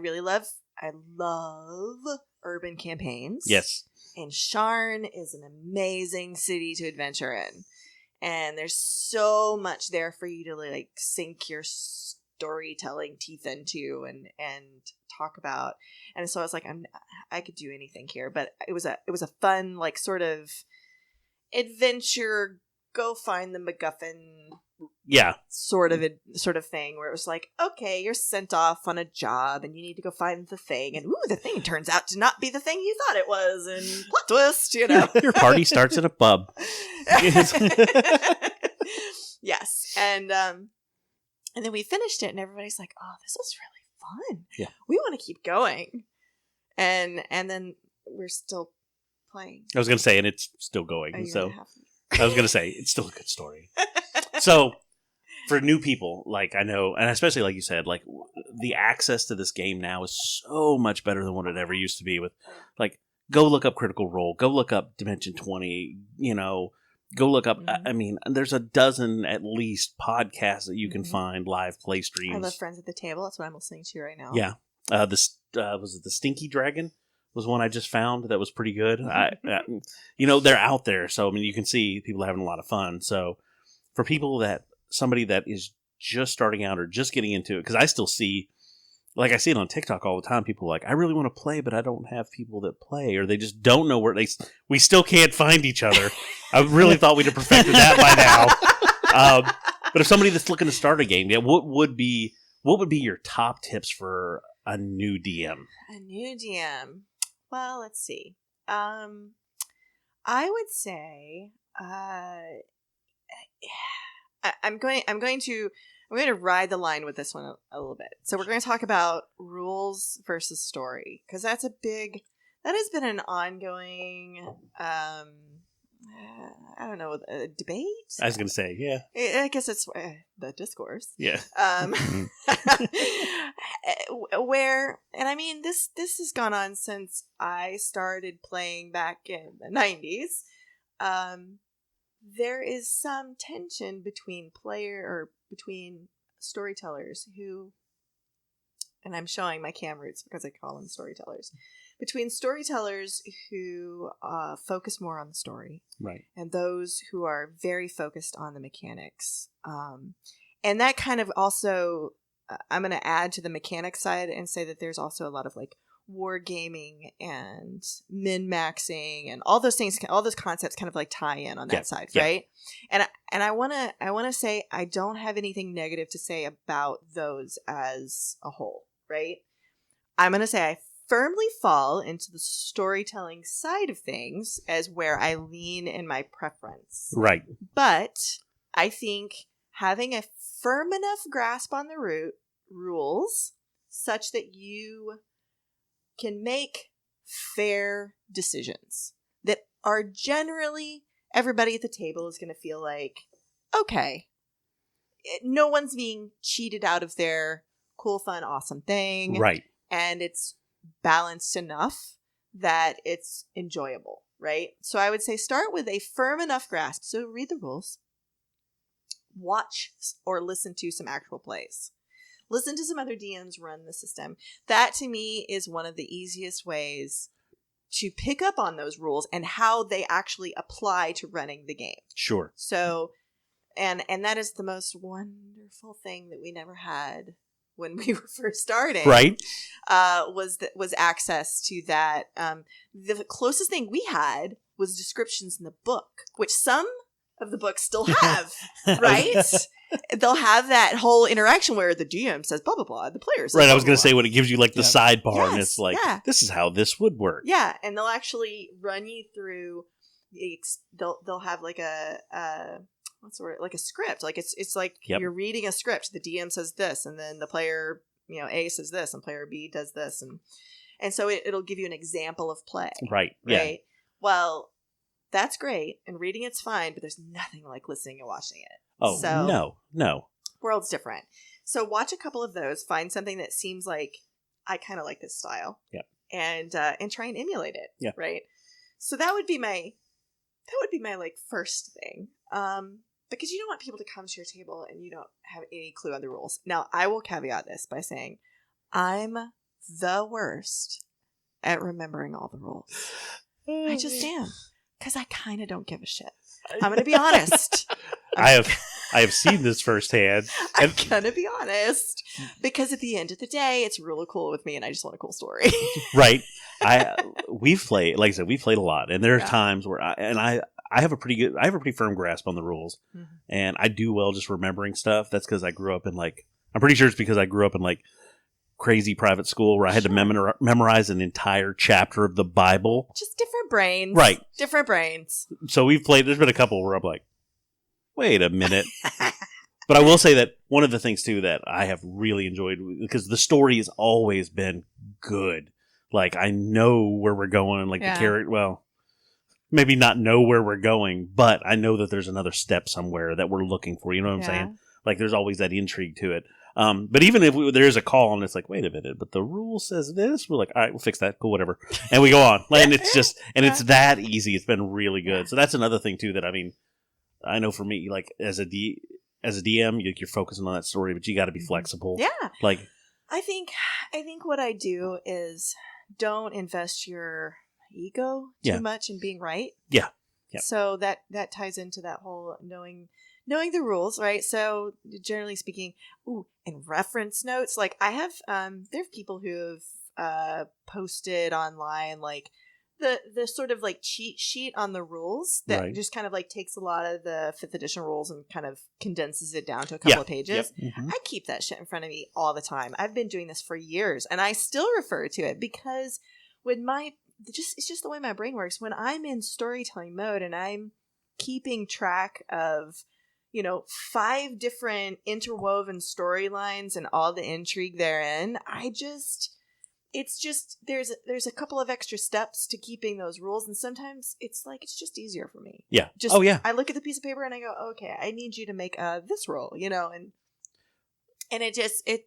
love urban campaigns. Yes. And Sharn is an amazing city to adventure in. And there's so much there for you to like sink your storytelling teeth into and talk about. And so I was like, I could do anything here, but it was a fun like sort of adventure, go find the MacGuffin, sort of thing where it was like, okay, you're sent off on a job and you need to go find the thing, and the thing turns out to not be the thing you thought it was, and plot twist, you know. Your party starts at a pub. Yes, and then we finished it, and everybody's like, "Oh, this was really fun. Yeah, we want to keep going." And then we're still playing. I was going to say, and it's still going. So I was going to say, it's still a good story. So for new people, like I know, and especially like you said, like the access to this game now is so much better than what it ever used to be. With like, go look up Critical Role, go look up Dimension 20, you know. Go look up. Mm-hmm. I mean, there's a dozen at least podcasts that you can find, live play streams. I love Friends at the Table. That's what I'm listening to right now. Yeah. Was it the Stinky Dragon? Was one I just found that was pretty good. You know, they're out there, so I mean, you can see people having a lot of fun. So, for somebody that is just starting out or just getting into it, because I still see, like I see it on TikTok all the time. People are like, I really want to play, but I don't have people that play, or they just don't know where we still can't find each other. I really thought we'd have perfected that by now. But if somebody that's looking to start a game, what would be your top tips for a new DM? A new DM. Well, let's see. I would say I'm going to ride the line with this one a little bit. So we're going to talk about rules versus story, because that has been an ongoing, I don't know, a debate. I was going to say, yeah. I guess it's the discourse. Yeah. Where, and I mean, this has gone on since I started playing back in the 90s. There is some tension between storytellers who, and I'm showing my cam roots because I call them storytellers, between storytellers who focus more on the story, right, and those who are very focused on the mechanics. And that kind of also, I'm going to add to the mechanics side and say that there's also a lot of like wargaming and min-maxing and all those things, all those concepts kind of like tie in on that side, right? And I want to say I don't have anything negative to say about those as a whole, right? I'm going to say I firmly fall into the storytelling side of things as where I lean in my preference. Right. But I think having a firm enough grasp on the rules such that you can make fair decisions that are generally, everybody at the table is going to feel like, okay, no one's being cheated out of their cool, fun, awesome thing. Right. And it's balanced enough that it's enjoyable, right? So I would say start with a firm enough grasp. So read the rules, watch or listen to some actual plays. listen to some other DMs run the system. That to me is one of the easiest ways to pick up on those rules and how they actually apply to running the game. Sure. So, and that is the most wonderful thing that we never had when we were first starting. Right. Was access to that. The closest thing we had was descriptions in the book, which some of the books still have, right? They'll have that whole interaction where the DM says blah blah blah, the players. Right, blah, I was going to blah, say when it gives you like the sidebar, and Yes, it's like, yeah. this is how this would work. Yeah, and they'll actually run you through. They'll have like a what's the word? Like a script. Like it's like you're reading a script. The DM says this, and then the player, A says this, and player B does this, and so it'll give you an example of play. Right. Right. Yeah. Well, that's great, and reading it's fine, but there's nothing like listening and watching it. Oh, so, no. World's different. So watch a couple of those. Find something that seems like I kind of like this style. Yeah. And try and emulate it. Yeah. Right. So that would be my like first thing. Because you don't want people to come to your table and you don't have any clue on the rules. Now, I will caveat this by saying I'm the worst at remembering all the rules. I just am. Because I kind of don't give a shit. I'm going to be honest. I have seen this firsthand. I'm going to be honest. Because at the end of the day, it's really cool with me and I just want a cool story. Right. We've played, like I said, we've played a lot. And there are times where I have a pretty firm grasp on the rules. Mm-hmm. And I do well just remembering stuff. That's because I grew up in I'm pretty sure it's because I grew up in crazy private school where I had to memorize an entire chapter of the Bible. Just different brains. Right. Different brains. So there's been a couple where I'm like, wait a minute. But I will say that one of the things too that I have really enjoyed, because the story has always been good. I know where we're going, the character, well, maybe not know where we're going, but I know that there's another step somewhere that we're looking for. You know what I'm saying? There's always that intrigue to it. But even if there is a call and it's wait a minute, but the rule says this, we're like, all right, we'll fix that. Cool, whatever. And we go on. And it's just, and it's that easy. It's been really good. So that's another thing too that, I know for me, as a DM, you're focusing on that story, but you got to be flexible. Yeah. I think what I do is don't invest your ego too much in being right. Yeah. So that ties into that whole knowing the rules, right? So generally speaking, and reference notes. I have, there are people who have posted online the sort of cheat sheet on the rules that just kind of takes a lot of the 5th edition rules and kind of condenses it down to a couple of pages. Yep. Mm-hmm. I keep that shit in front of me all the time. I've been doing this for years, and I still refer to it because when it's just the way my brain works. When I'm in storytelling mode and I'm keeping track of 5 different interwoven storylines and all the intrigue therein, it's just there's a couple of extra steps to keeping those rules, and sometimes it's just easier for me. Yeah. I look at the piece of paper and I go, okay, I need you to make this roll, and it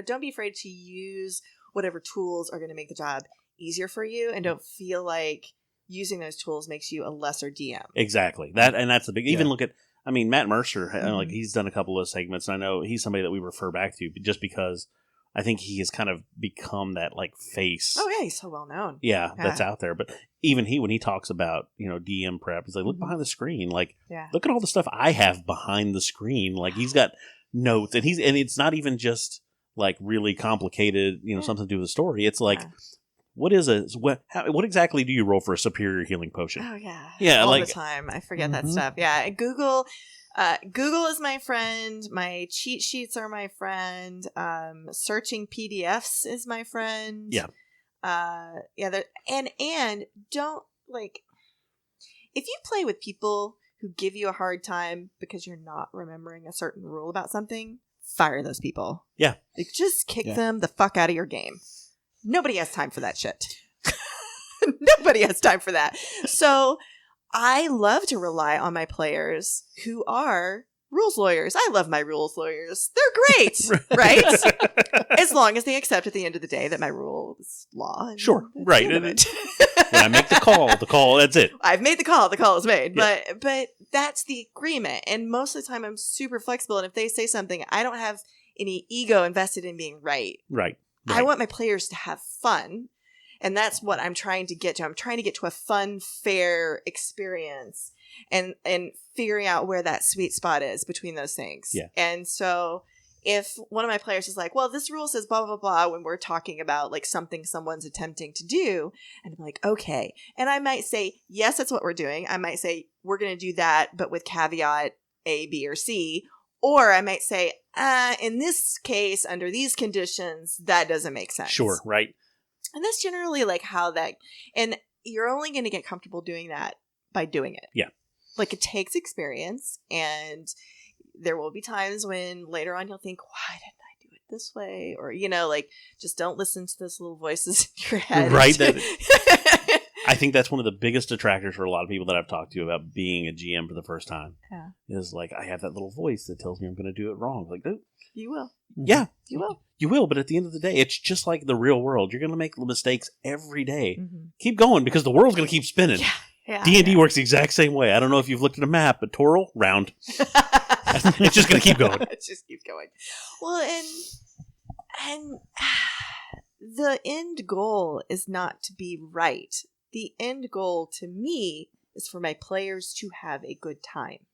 don't be afraid to use whatever tools are going to make the job easier for you, and don't feel like using those tools makes you a lesser DM. Exactly. That's the big. Even look at. Matt Mercer, he's done a couple of segments, and I know he's somebody that we refer back to just because I think he has kind of become that face. Oh yeah, he's so well known. Yeah, that's out there. But even when he talks about DM prep, he's like, look behind the screen, look at all the stuff I have behind the screen. He's got notes, and it's not even just really complicated, something to do with the story. It's what exactly do you roll for a superior healing potion? Oh yeah. Yeah, all the time. I forget that stuff. Yeah. Google is my friend. My cheat sheets are my friend. Searching PDFs is my friend. Yeah. And don't if you play with people who give you a hard time because you're not remembering a certain rule about something, fire those people. Yeah. Just kick them the fuck out of your game. Nobody has time for that shit. Nobody has time for that. So I love to rely on my players who are rules lawyers. I love my rules lawyers. They're great, right? As long as they accept at the end of the day that my rule is law. Sure, right. When I make the call, that's it. I've made the call is made. Yeah. But that's the agreement. And most of the time I'm super flexible. And if they say something, I don't have any ego invested in being right. Right. I want my players to have fun. And that's what I'm trying to get to. I'm trying to get to a fun, fair experience and figuring out where that sweet spot is between those things. Yeah. And so if one of my players is like, well, this rule says blah, blah, blah, when we're talking about like something someone's attempting to do, and I'm like, okay. And I might say, yes, that's what we're doing. I might say, we're going to do that, but with caveat A, B, or C. Or I might say, in this case, under these conditions, that doesn't make sense. Sure, right. And that's generally like how that, and you're only going to get comfortable doing that by doing it. Yeah. Like it takes experience, and there will be times when later on you'll think, why didn't I do it this way? Or, like just don't listen to those little voices in your head. Right. I think that's one of the biggest detractors for a lot of people that I've talked to about being a GM for the first time. Yeah. Is like, I have that little voice that tells me I'm going to do it wrong. Like, dude. You will. Yeah. You will. You will, but at the end of the day, it's just like the real world. You're going to make mistakes every day. Mm-hmm. Keep going, because the world's going to keep spinning. Yeah. D&D works the exact same way. I don't know if you've looked at a map, but Toral, round. It's just going to keep going. It just keeps going. Well, and the end goal is not to be right. The end goal to me is for my players to have a good time.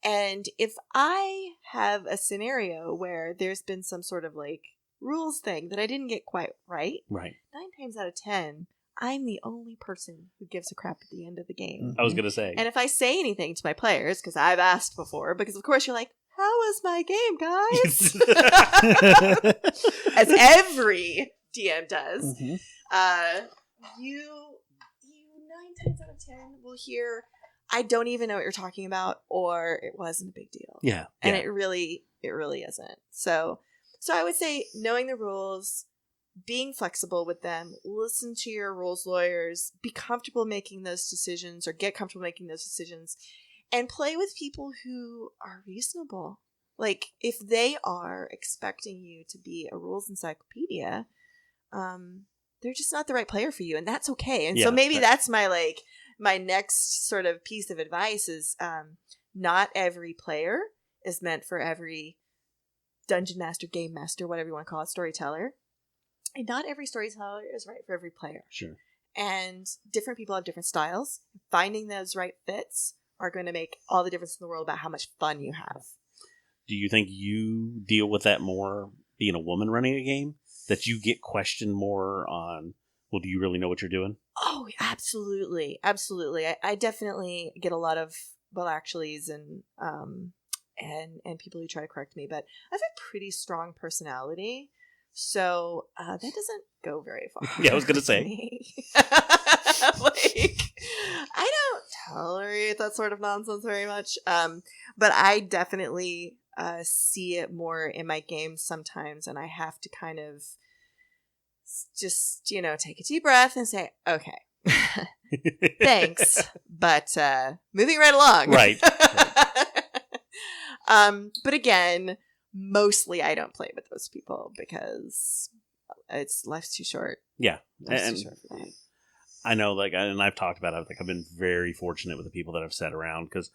And if I have a scenario where there's been some sort of like rules thing that I didn't get quite right, 9 times out of 10, I'm the only person who gives a crap at the end of the game. I was going to say. And if I say anything to my players, because I've asked before, because of course you're like, how was my game, guys? As every DM does. Mm-hmm. You 9 times out of 10 will hear, I don't even know what you're talking about, or it wasn't a big deal. Yeah. And it really isn't. So I would say knowing the rules, being flexible with them, listen to your rules lawyers, be comfortable making those decisions, or get comfortable making those decisions, and play with people who are reasonable. Like, if they are expecting you to be a rules encyclopedia, they're just not the right player for you, and that's okay. And so maybe that's my next sort of piece of advice is not every player is meant for every dungeon master, game master, whatever you want to call it, storyteller. And not every storyteller is right for every player. Sure. And different people have different styles. Finding those right fits are going to make all the difference in the world about how much fun you have. Do you think you deal with that more being a woman running a game? That you get questioned more on, well, do you really know what you're doing? Oh, absolutely. Absolutely. I definitely get a lot of, well, actuallys and people who try to correct me, but I have a pretty strong personality. So that doesn't go very far. Yeah, I was going to say. I don't tolerate that sort of nonsense very much. But I definitely see it more in my games sometimes, and I have to kind of just, take a deep breath and say, okay, thanks, but moving right along. Right. But again, mostly I don't play with those people because life's too short. Yeah. Life's too short for that. I know, and I've talked about it, I've been very fortunate with the people that I've sat around, because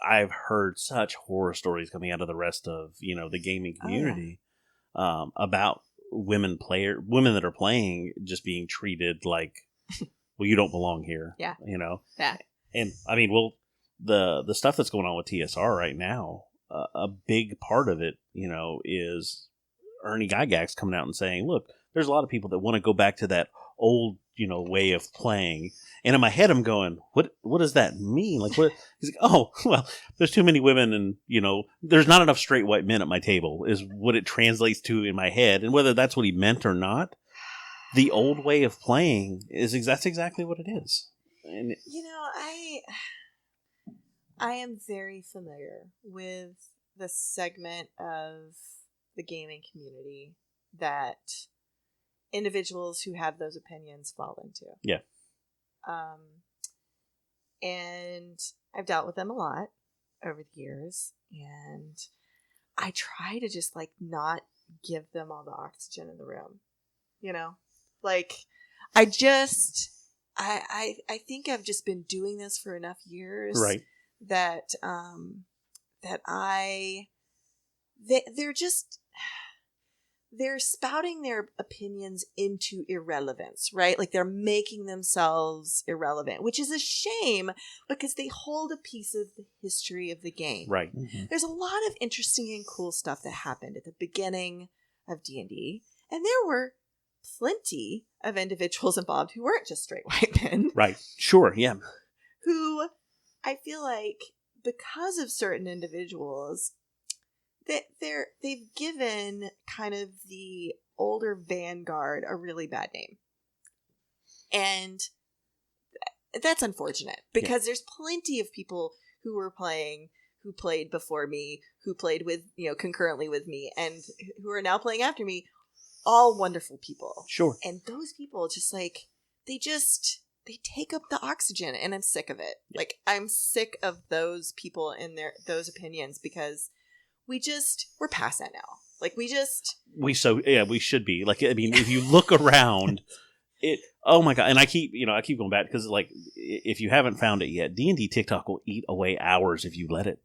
I've heard such horror stories coming out of the rest of, the gaming community about women that are playing just being treated like, well, you don't belong here. Yeah. Yeah. And I mean, the stuff that's going on with TSR right now, a big part of it, is Ernie Gygax coming out and saying, look, there's a lot of people that want to go back to that old, way of playing. And in my head, I'm going, what does that mean? Like, what? He's like, oh, well, there's too many women and, there's not enough straight white men at my table is what it translates to in my head. And whether that's what he meant or not, the old way of playing that's exactly what it is. And I am very familiar with the segment of the gaming community that individuals who have those opinions fall into. Yeah. And I've dealt with them a lot over the years, and I try to just not give them all the oxygen in the room. I think I've just been doing this for enough years, right, that they're just, they're spouting their opinions into irrelevance, right? Like they're making themselves irrelevant, which is a shame because they hold a piece of the history of the game. Right. Mhm. There's a lot of interesting and cool stuff that happened at the beginning of D&D, and there were plenty of individuals involved who weren't just straight white men. Right. Sure. Yeah. Who I feel like because of certain individuals that they've given kind of the older vanguard a really bad name. And that's unfortunate because there's plenty of people who played before me, who played with, concurrently with me, and who are now playing after me, all wonderful people. Sure. And those people just like, they take up the oxygen, and I'm sick of it. Yeah. Like, I'm sick of those people and those opinions because we're past that now. Like, we should be. Like, I mean, if you look around, oh my God. And I keep going back because, like, if you haven't found it yet, D&D TikTok will eat away hours if you let it.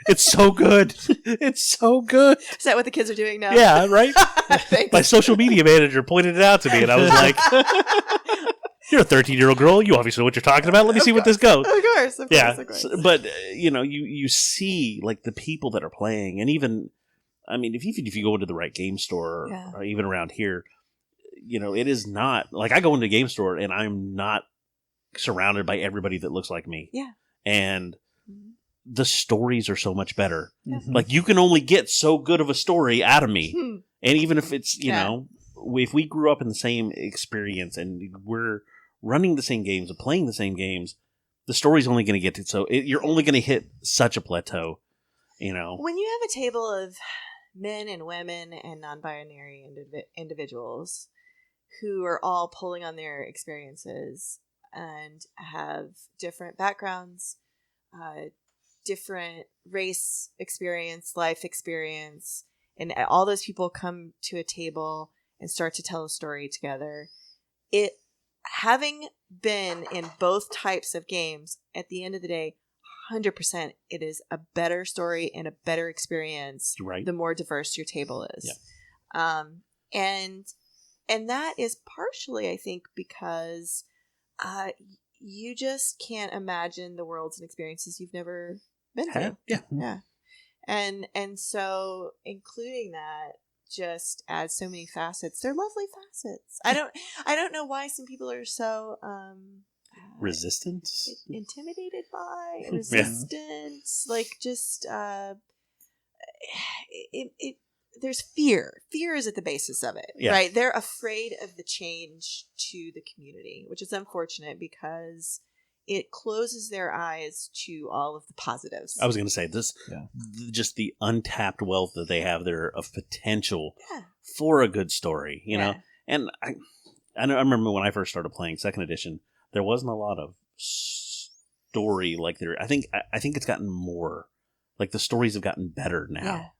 It's so good. It's so good. Is that what the kids are doing now? Yeah, right? My social media manager pointed it out to me, and I was like, you're a 13-year-old girl. You obviously know what you're talking about. Let me see what this goes. Of course. Yeah. But, you see, like, the people that are playing, and even, I mean, if you go into the right game store, or even around here, it is not, like, I go into a game store, and I'm not surrounded by everybody that looks like me. Yeah. And the stories are so much better. Mm-hmm. Like, you can only get so good of a story out of me. And even if it's, if we grew up in the same experience and we're running the same games and playing the same games, the story's only going to get to, so you're only going to hit such a plateau, When you have a table of men and women and non-binary individuals who are all pulling on their experiences and have different backgrounds, different race experience, life experience, and all those people come to a table and start to tell a story together. It, having been in both types of games, at the end of the day, 100% it is a better story and a better experience the more diverse your table is. Yeah. And that is partially, I think, because you just can't imagine the worlds and experiences you've never been through. Yeah. And so including that just adds so many facets. They're lovely facets. I don't know why some people are so resistant, intimidated by resistance. Like, just there's fear. Fear is at the basis of it, right? They're afraid of the change to the community, which is unfortunate because it closes their eyes to all of the positives. I was going to say this, just the untapped wealth that they have there of potential for a good story, know? And I remember when I first started playing second edition, there wasn't a lot of story like there. I think it's gotten more, like the stories have gotten better now,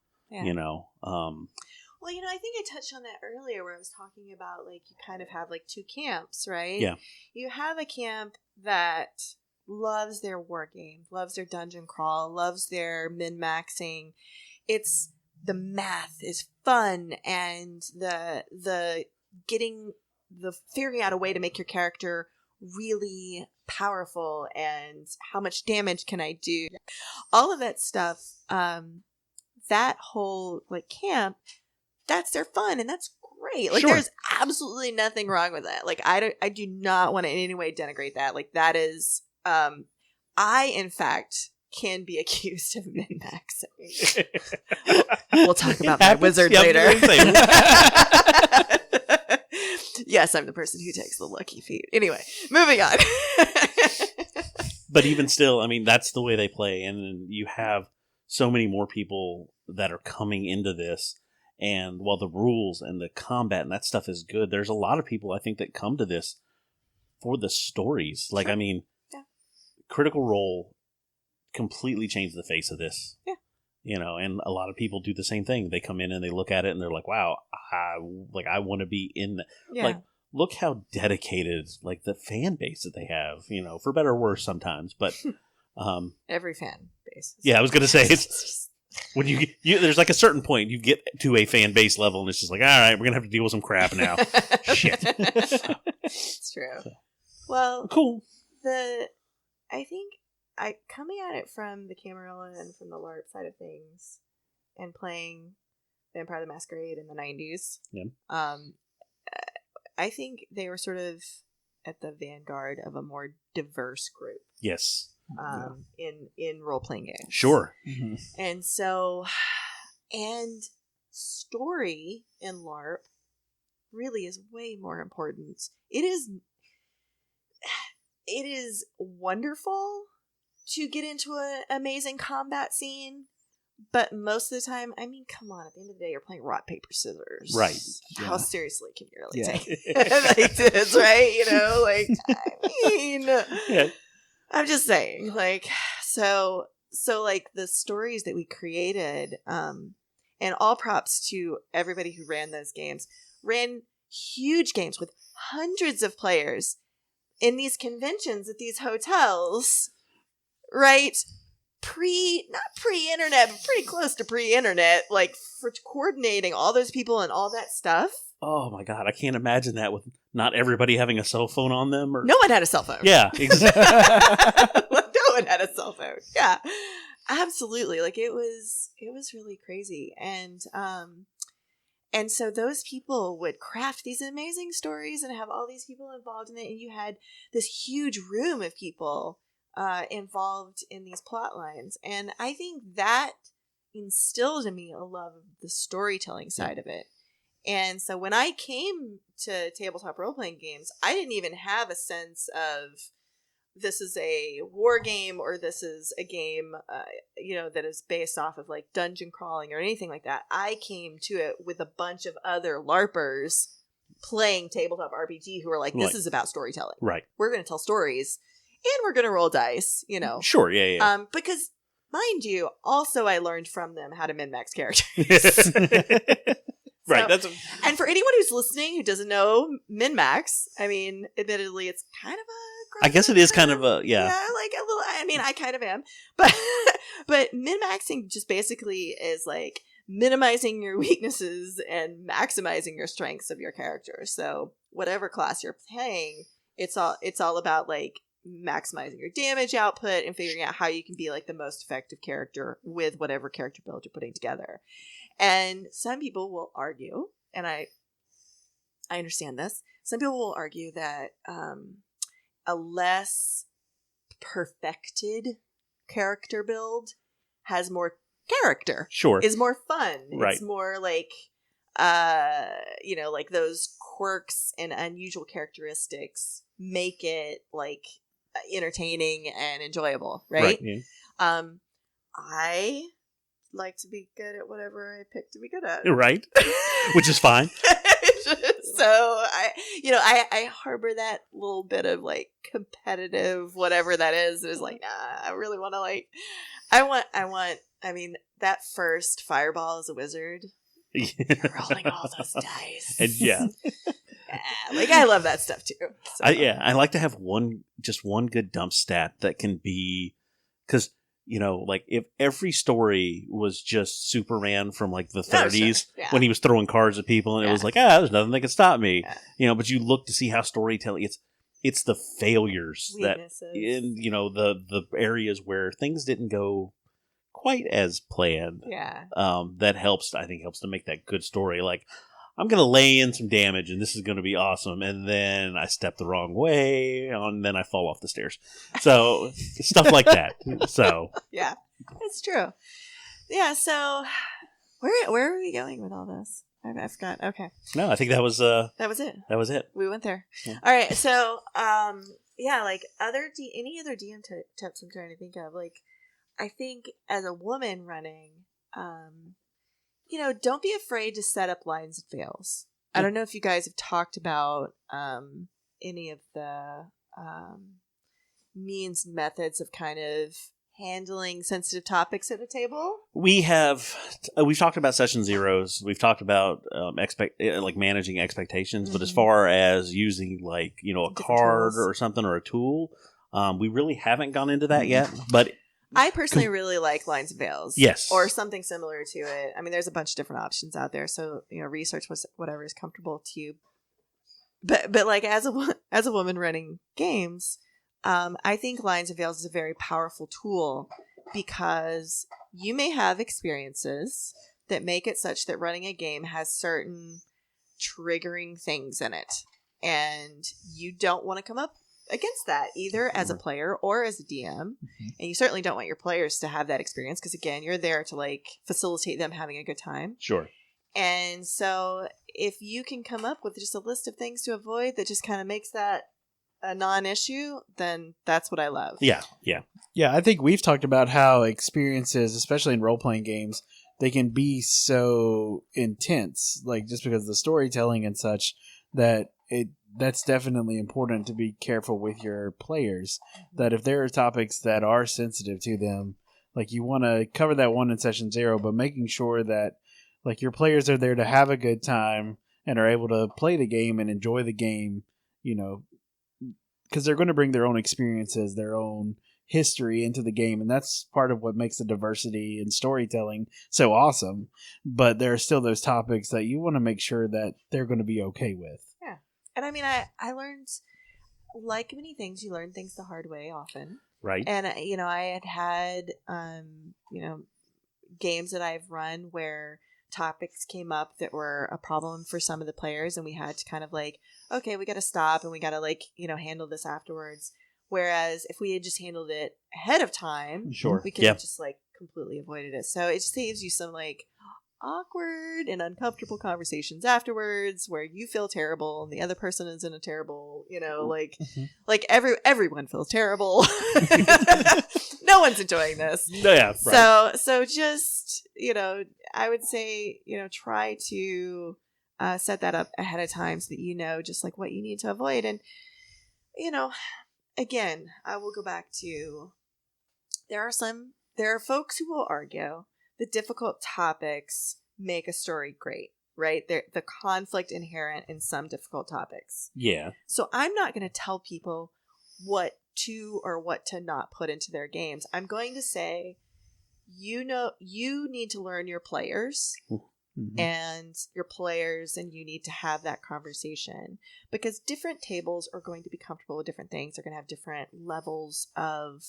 Well, I think I touched on that earlier where I was talking about, like, you kind of have, like, two camps, right? Yeah. You have a camp that loves their war game, loves their dungeon crawl, loves their min-maxing. It's, the math is fun, and the figuring out a way to make your character really powerful, and how much damage can I do? All of that stuff, that whole, like, camp, that's their fun, and that's great. Like, there's absolutely nothing wrong with that. Like, I do not want to in any way denigrate that. Like, that is, I, in fact, can be accused of min-maxing. We'll talk about my wizard later. Yes, I'm the person who takes the lucky feat. Anyway, moving on. But even still, I mean, that's the way they play, and you have so many more people that are coming into this. And while the rules and the combat and that stuff is good, there's a lot of people, I think, that come to this for the stories. Like, I mean, Critical Role completely changed the face of this. Yeah. And a lot of people do the same thing. They come in and they look at it and they're like, wow, I want to be in that. Yeah. Like, look how dedicated, like, the fan base that they have, for better or worse sometimes. But every fan base. Yeah, I was going to say, it's When there's like a certain point you get to a fan base level, and it's just like, all right, we're gonna have to deal with some crap now. Shit. It's true. Well, Cool. I think coming at it from the GMgrrl and from the LARP side of things, and playing Vampire the Masquerade in the 90s. Yeah. I think they were sort of at the vanguard of a more diverse group. Yes. In role playing games. Sure. Mm-hmm. And so, and story in LARP really is way more important. It is wonderful to get into an amazing combat scene, but most of the time, I mean, come on, at the end of the day, you're playing rock, paper, scissors. Right. How seriously can you really Yeah. take it like this, right? You know, like, I mean, Yeah. I'm just saying, like, so like the stories that we created, and all props to everybody who ran those games, ran huge games with hundreds of players in these conventions at these hotels, right? Not pre-internet, but pretty close to pre-internet, like for coordinating all those people and all that stuff. Oh my God, I can't imagine that with not everybody having a cell phone on them. Or No one had a cell phone. Yeah, exactly. No one had a cell phone. Yeah, absolutely. Like it was really crazy. And so those people would craft these amazing stories and have all these people involved in it. And you had this huge room of people involved in these plot lines. And I think that instilled in me a love of the storytelling side of it. And so when I came to tabletop role-playing games, I didn't even have a sense of this is a war game or this is a game, that is based off of like dungeon crawling or anything like that. I came to it with a bunch of other LARPers playing tabletop RPG who were like, this is about storytelling. Right. We're going to tell stories and we're going to roll dice, Sure, yeah. Because, mind you, also I learned from them how to min-max characters. Right. And for anyone who's listening who doesn't know min-max, I mean, admittedly, it's kind of a... I guess it is kind of a, Yeah, like a little... I mean, I kind of am. But min-maxing just basically is like minimizing your weaknesses and maximizing your strengths of your character. So whatever class you're playing, it's all about like maximizing your damage output and figuring out how you can be like the most effective character with whatever character build you're putting together. And some people will argue, and I understand this, some people will argue that a less perfected character build has more character. Sure. Is more fun. Right. It's more like, like those quirks and unusual characteristics make it like entertaining and enjoyable, right? Yeah. I like to be good at whatever I pick to be good at. Right. Which is fine. So I harbor that little bit of like competitive whatever that is. It was like, nah, I really want to I mean, that first fireball as a wizard, you're rolling all those dice. And yeah. Like I love that stuff too. So. I like to have one good dump stat that can be, because like if every story was just Superman from like the 30s when he was throwing cards at people and it was like, there's nothing that can stop me. Yeah. But you look to see how storytelling, it's the failures Weaknesses. that in the areas where things didn't go quite as planned. Yeah. That helps to make that good story. Like, I'm going to lay in some damage and this is going to be awesome. And then I step the wrong way and then I fall off the stairs. So stuff like that. So yeah, it's true. Yeah. So where are we going with all this? I forgot. Okay. No, I think that was it. That was it. We went there. Yeah. All right. So, like any other DM tips I'm trying to think of, like, I think as a woman running, don't be afraid to set up lines and fails. I don't know if you guys have talked about any of the means and methods of kind of handling sensitive topics at a table. We've talked about session zeros. We've talked about managing expectations. But as far as using a card tools. or something or a tool, we really haven't gone into that yet. But I personally really like Lines of Veils. Yes. Or something similar to it. I mean, there's a bunch of different options out there. So, research whatever is comfortable to you. But like as a woman running games, I think Lines of Veils is a very powerful tool because you may have experiences that make it such that running a game has certain triggering things in it. And you don't want to come up against that either as a player or as a DM. Mm-hmm. And you certainly don't want your players to have that experience because, again, you're there to like facilitate them having a good time. Sure. And so if you can come up with just a list of things to avoid that just kind of makes that a non-issue, then that's what I love. Yeah. Yeah, I think we've talked about how experiences, especially in role-playing games, they can be so intense, like just because of the storytelling and such, that's definitely important to be careful with your players. That if there are topics that are sensitive to them, like you want to cover that one in session 0, but making sure that like your players are there to have a good time and are able to play the game and enjoy the game, because they're going to bring their own experiences, their own history into the game, and that's part of what makes the diversity in storytelling so awesome. But there are still those topics that you want to make sure that they're going to be okay with. Yeah. And I mean, I learned, like many things, you learn things the hard way often. Right. And, I had games that I've run where topics came up that were a problem for some of the players, and we had to kind of like, okay, we got to stop and we got to like, handle this afterwards. Whereas if we had just handled it ahead of time, sure, we could have just like completely avoided it. So it saves you some like awkward and uncomfortable conversations afterwards where you feel terrible and the other person is in a terrible, like everyone feels terrible. No one's enjoying this. Yeah, right. So just, I would say, try to set that up ahead of time so that just like what you need to avoid. And, again, I will go back to there are folks who will argue the difficult topics make a story great, right? The conflict inherent in some difficult topics. Yeah. So I'm not going to tell people what to or what to not put into their games. I'm going to say, you need to learn your players. Mm-hmm. And your players, and you need to have that conversation because different tables are going to be comfortable with different things. They're going to have different levels of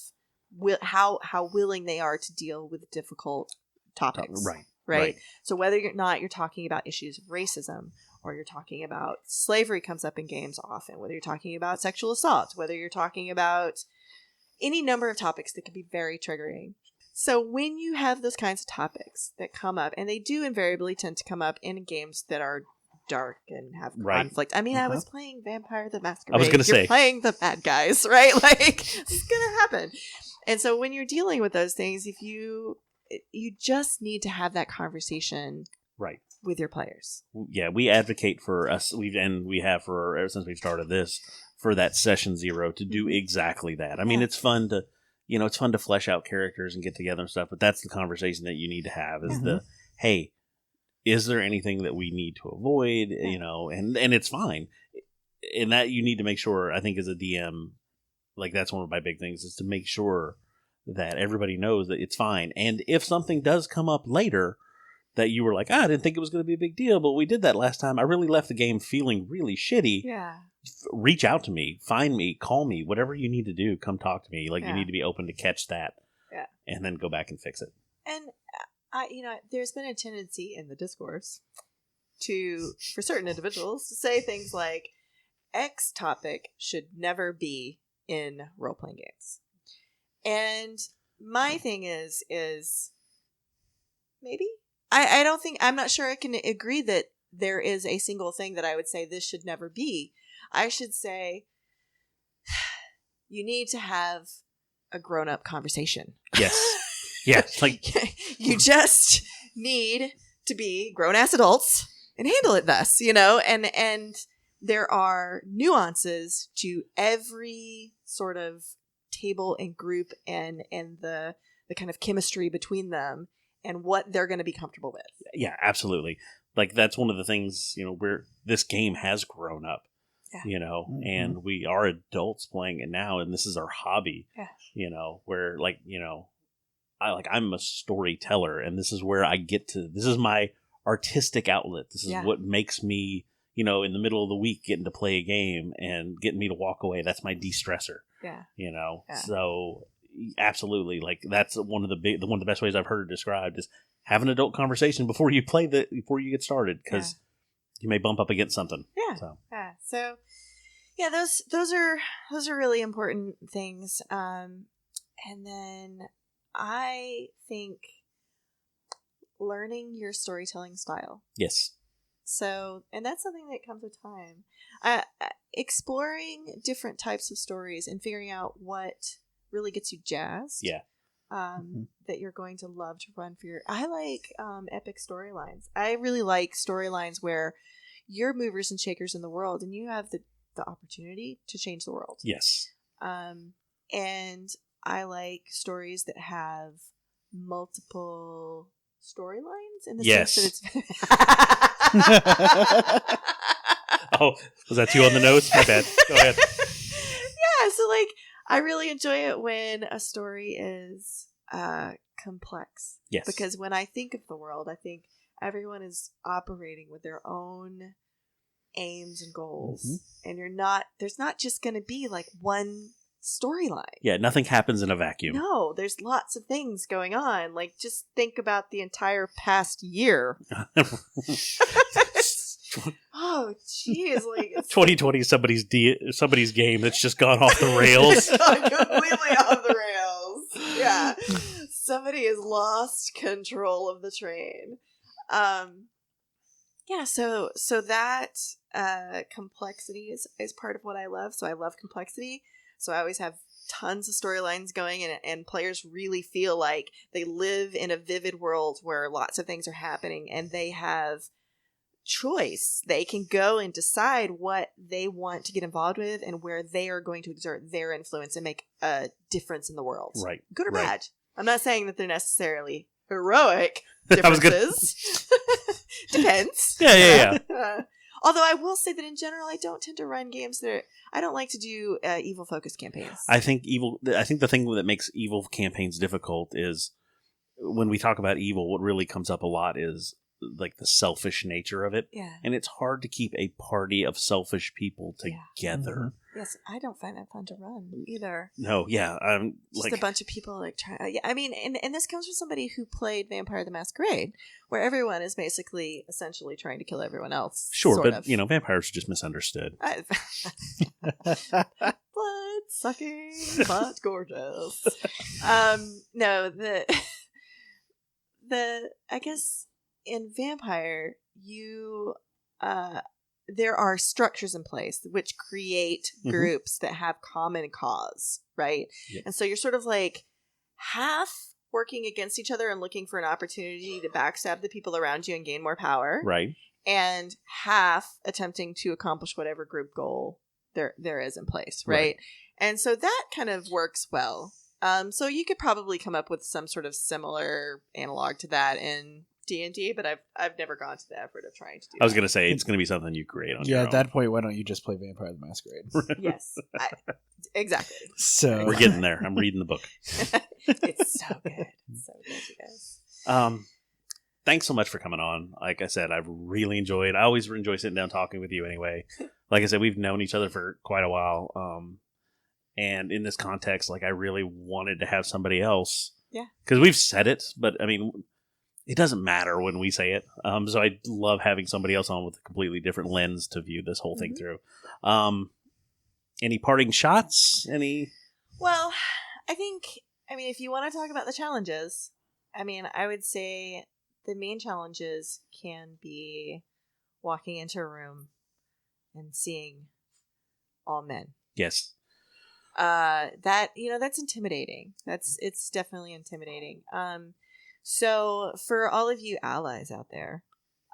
how willing they are to deal with difficult topics. Right. So whether you're talking about issues of racism, or you're talking about slavery comes up in games often, whether you're talking about sexual assault, whether you're talking about any number of topics that can be very triggering. So when you have those kinds of topics that come up, and they do invariably tend to come up in games that are dark and have conflict. I mean, I was playing Vampire the Masquerade. I was going to say. You're playing the bad guys, right? Like, it's going to happen. And so when you're dealing with those things, if you just need to have that conversation with your players. Yeah, we advocate for us, we have for ever since we started this, for that session 0 to do exactly that. I mean, it's fun to... it's fun to flesh out characters and get together and stuff, but that's the conversation that you need to have is hey, is there anything that we need to avoid? And it's fine. And that you need to make sure, I think as a DM, like that's one of my big things is to make sure that everybody knows that it's fine. And if something does come up later that you were like, I didn't think it was going to be a big deal, but we did that last time. I really left the game feeling really shitty. Yeah. Reach out to me, find me, call me, whatever you need to do, come talk to me. Like you need to be open to catch that and then go back and fix it. And there's been a tendency in the discourse for certain individuals to say things like X topic should never be in role-playing games. And my thing is maybe I'm not sure I can agree that there is a single thing that I would say this should never be. I should say you need to have a grown-up conversation. Yes. Yes. Like you just need to be grown-ass adults and handle it thus, and there are nuances to every sort of table and group and the kind of chemistry between them and what they're going to be comfortable with. Yeah, absolutely. Like that's one of the things, where this game has grown up. Yeah. And we are adults playing it now, and this is our hobby. Yeah. Where I'm a storyteller, and this is where I get to. This is my artistic outlet. This is what makes me, in the middle of the week, getting to play a game and getting me to walk away. That's my de-stressor. Yeah. So absolutely, like that's one of the best ways I've heard it described is have an adult conversation before you get started, because you may bump up against something. Yeah. So yeah, those are really important things. And then I think learning your storytelling style. Yes. So, and that's something that comes with time. Exploring different types of stories and figuring out what really gets you jazzed. Yeah. That you're going to love to run for your... I like epic storylines. I really like storylines where you're movers and shakers in the world and you have the opportunity to change the world. Yes. And I like stories that have multiple storylines in the sense that it's... Oh, was that you on the nose? My bad. Go ahead. Yeah, so like I really enjoy it when a story is complex. Yes. Because when I think of the world, I think everyone is operating with their own aims and goals. And there's not just going to be like one storyline. Yeah, nothing happens in a vacuum. No, there's lots of things going on. Like just think about the entire past year. Oh, jeez! Like 2020 is somebody's game that's just gone off the rails. Completely off the rails. Yeah, somebody has lost control of the train. Yeah. So that complexity is part of what I love. So I love complexity. So I always have tons of storylines going, and players really feel like they live in a vivid world where lots of things are happening, and they have choice. They can go and decide what they want to get involved with and where they are going to exert their influence and make a difference in the world. Right. Good or bad. I'm not saying that they're necessarily heroic differences. Depends. Yeah. Although I will say that in general, I don't tend to run games I don't like to do evil focused campaigns. I think the thing that makes evil campaigns difficult is when we talk about evil, what really comes up a lot is like the selfish nature of it. Yeah. And it's hard to keep a party of selfish people together. Yes, I don't find that fun to run either. No, yeah. Just a bunch of people like trying. Yeah, I mean, and this comes from somebody who played Vampire the Masquerade, where everyone is basically essentially trying to kill everyone else. Sure, but vampires are just misunderstood. Blood sucking, but gorgeous. No, the I guess in Vampire there are structures in place which create groups that have common cause, right? Yeah. And so you're sort of like half working against each other and looking for an opportunity to backstab the people around you and gain more power. Right. And half attempting to accomplish whatever group goal there is in place, right? And so that kind of works well. So you could probably come up with some sort of similar analog to that in D&D, but I've never gone to the effort of trying to do that. I was going to say, it's going to be something you create on your own. At that point, why don't you just play Vampire the Masquerade? Yes, exactly. So we're getting there. I'm reading the book. It's so good. It's so good, you guys. Thanks so much for coming on. Like I said, I've really enjoyed. I always enjoy sitting down talking with you anyway. Like I said, we've known each other for quite a while. And in this context, like I really wanted to have somebody else. Yeah. Because we've said it, but I mean, it doesn't matter when we say it. So I love having somebody else on with a completely different lens to view this whole thing through. Any parting shots? Well, if you want to talk about the challenges, I would say the main challenges can be walking into a room and seeing all men. Yes. That's intimidating. It's definitely intimidating. So for all of you allies out there,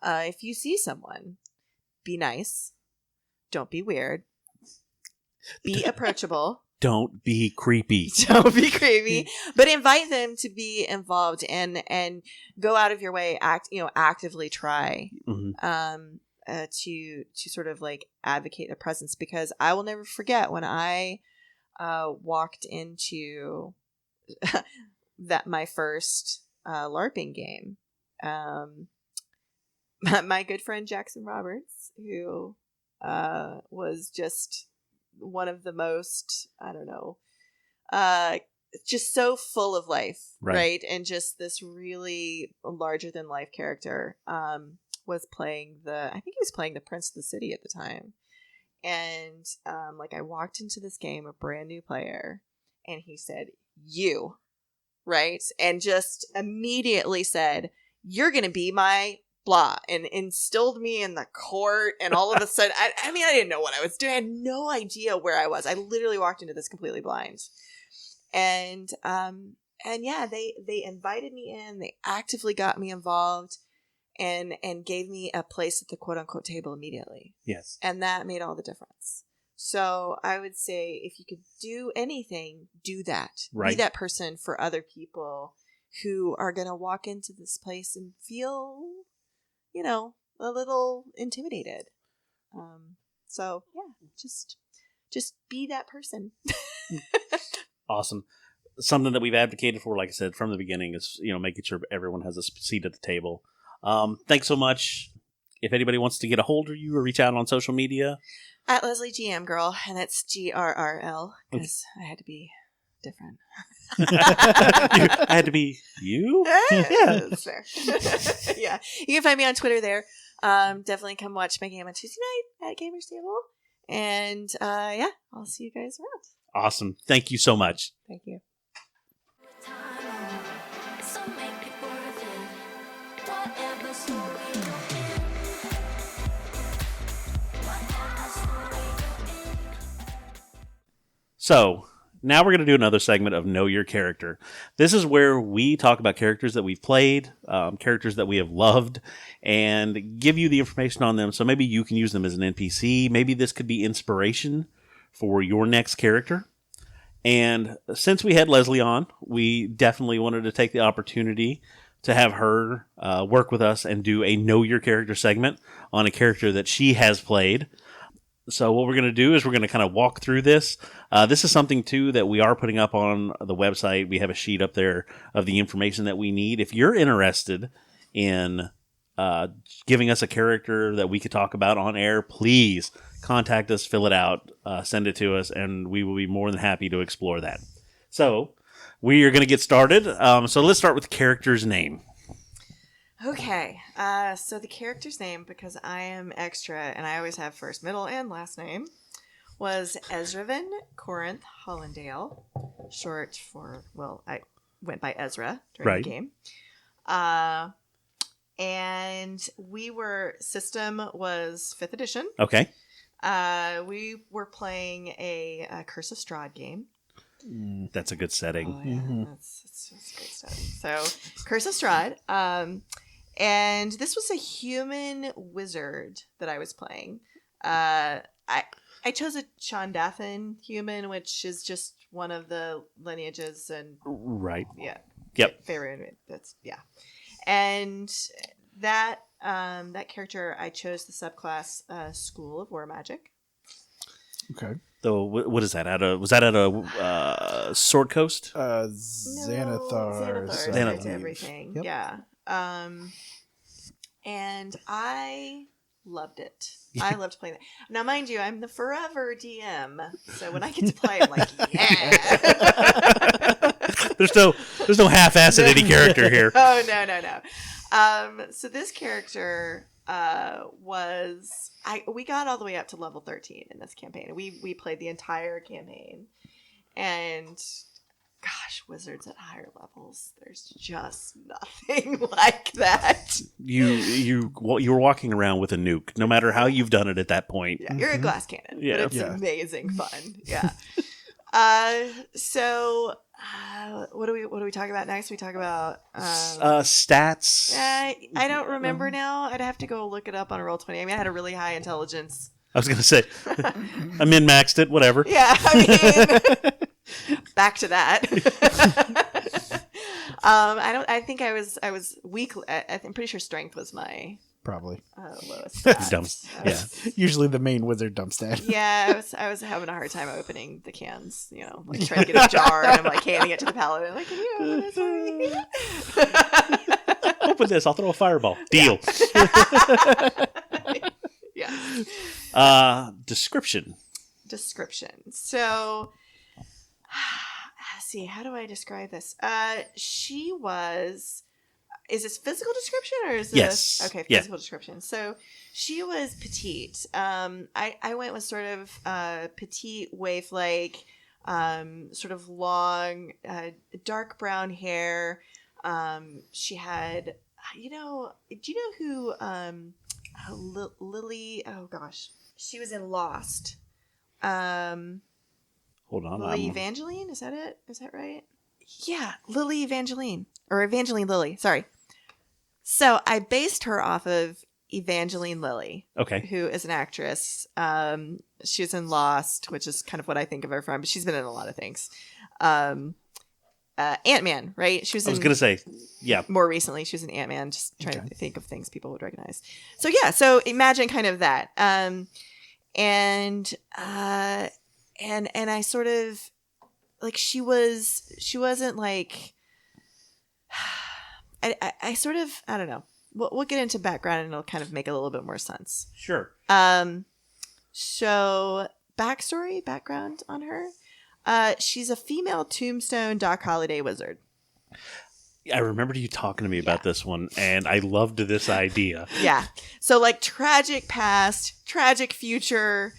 if you see someone, be nice. Don't be weird. Be approachable. Don't be creepy. Don't be creepy. But invite them to be involved and go out of your way, actively try to sort of like advocate their presence, because I will never forget when I walked into that my first LARPing game. My good friend Jackson Roberts, who was just one of the most, I don't know, just so full of life, right? And just this really larger than life character, was playing I think he was playing the Prince of the City at the time. And like I walked into this game, a brand new player, and he said, "You," right? And just immediately said, "You're going to be my blah," and instilled me in the court. And all of a sudden, I mean, I didn't know what I was doing. I had no idea where I was. I literally walked into this completely blind. And yeah, they invited me in. They actively got me involved and gave me a place at the quote unquote table immediately. Yes. And that made all the difference. So I would say if you could do anything, do that. Right. Be that person for other people who are going to walk into this place and feel, you know, a little intimidated. So yeah, just be that person. Awesome. Something that we've advocated for, like I said, from the beginning is, you know, making sure everyone has a seat at the table. Thanks so much. If anybody wants to get a hold of you or reach out on social media. At Leslie GMgrrl, and that's GRRL, because I had to be different. I had to be you? Yeah. That's fair. Yeah. You can find me on Twitter there. Definitely come watch my game on Tuesday night at Gamers Table. And yeah, I'll see you guys around. Awesome. Thank you so much. Thank you. So, now we're going to do another segment of Know Your Character. This is where we talk about characters that we've played, characters that we have loved, and give you the information on them so maybe you can use them as an NPC. Maybe this could be inspiration for your next character. And since we had Leslie on, we definitely wanted to take the opportunity to have her work with us and do a Know Your Character segment on a character that she has played. So what we're going to do is we're going to kind of walk through this. This is something, too, that we are putting up on the website. We have a sheet up there of the information that we need. If you're interested in giving us a character that we could talk about on air, please contact us, fill it out, send it to us, and we will be more than happy to explore that. So we are going to get started. So let's start with the character's name. Okay, so the character's name, because I am extra and I always have first, middle, and last name, was Ezraven Corinth Hollindale, short for, well, I went by Ezra during the game. And system was 5th edition. Okay. We were playing a Curse of Strahd game. That's a good setting. Oh, yeah. That's great stuff. So, Curse of Strahd. And this was a human wizard that I was playing. I chose a Chondathan human, which is just one of the lineages and right. Yeah. Yep. Favorite. That's yeah. And that character, I chose the subclass School of War Magic. Okay. So what is that? Was that at a Sword Coast? Xanathar. Xanathar. Everything. Yep. Yeah. And I loved it. I loved playing that. Now, mind you, I'm the forever DM, so when I get to play, I'm like, yeah. There's no half-ass in any character here. Oh no. So this character we got all the way up to level 13 in this campaign. We played the entire campaign, and gosh, wizards at higher levels, there's just nothing like that. You were walking around with a nuke, no matter how you've done it at that point. Yeah, you're a glass cannon, yeah. but it's amazing fun. Yeah. So what do we talk about next? We talk about stats. I don't remember now. I'd have to go look it up on Roll20. I mean, I had a really high intelligence. I was gonna say I min-maxed it. Whatever. Yeah, I mean. Back to that. I think I was weak. I'm pretty sure strength was my Probably. Lowest Dump. Yeah. Usually the main wizard dumps that. Yeah, I was having a hard time opening the cans, like trying to get a jar, and I'm like handing it to the paladin, like, can you open this? Open this, I'll throw a fireball. Deal. Yeah. Description. So, let's see, how do I describe this? She was... Is this physical description or is this... Yes. Okay, physical description. So she was petite. I went with sort of petite waif-like, sort of long, dark brown hair. She had, do you know who Lily... Oh, gosh. She was in Lost. Hold on. Lily Evangeline? Is that it? Is that right? Yeah, Lily Evangeline. Or Evangeline Lilly. Sorry. So I based her off of Evangeline Lilly. Okay. Who is an actress. She was in Lost, which is kind of what I think of her from, but she's been in a lot of things. Ant-Man, right? I was going to say, yeah. More recently, she was in Ant-Man, just trying to think of things people would recognize. So yeah, so imagine kind of that. And I sort of, like, she wasn't like, I sort of, I don't know. We'll get into background and it'll kind of make a little bit more sense. Sure. So background on her. She's a female Tombstone Doc Holliday wizard. I remember you talking to me about this one, and I loved this idea. Yeah. So, like, tragic past, tragic future,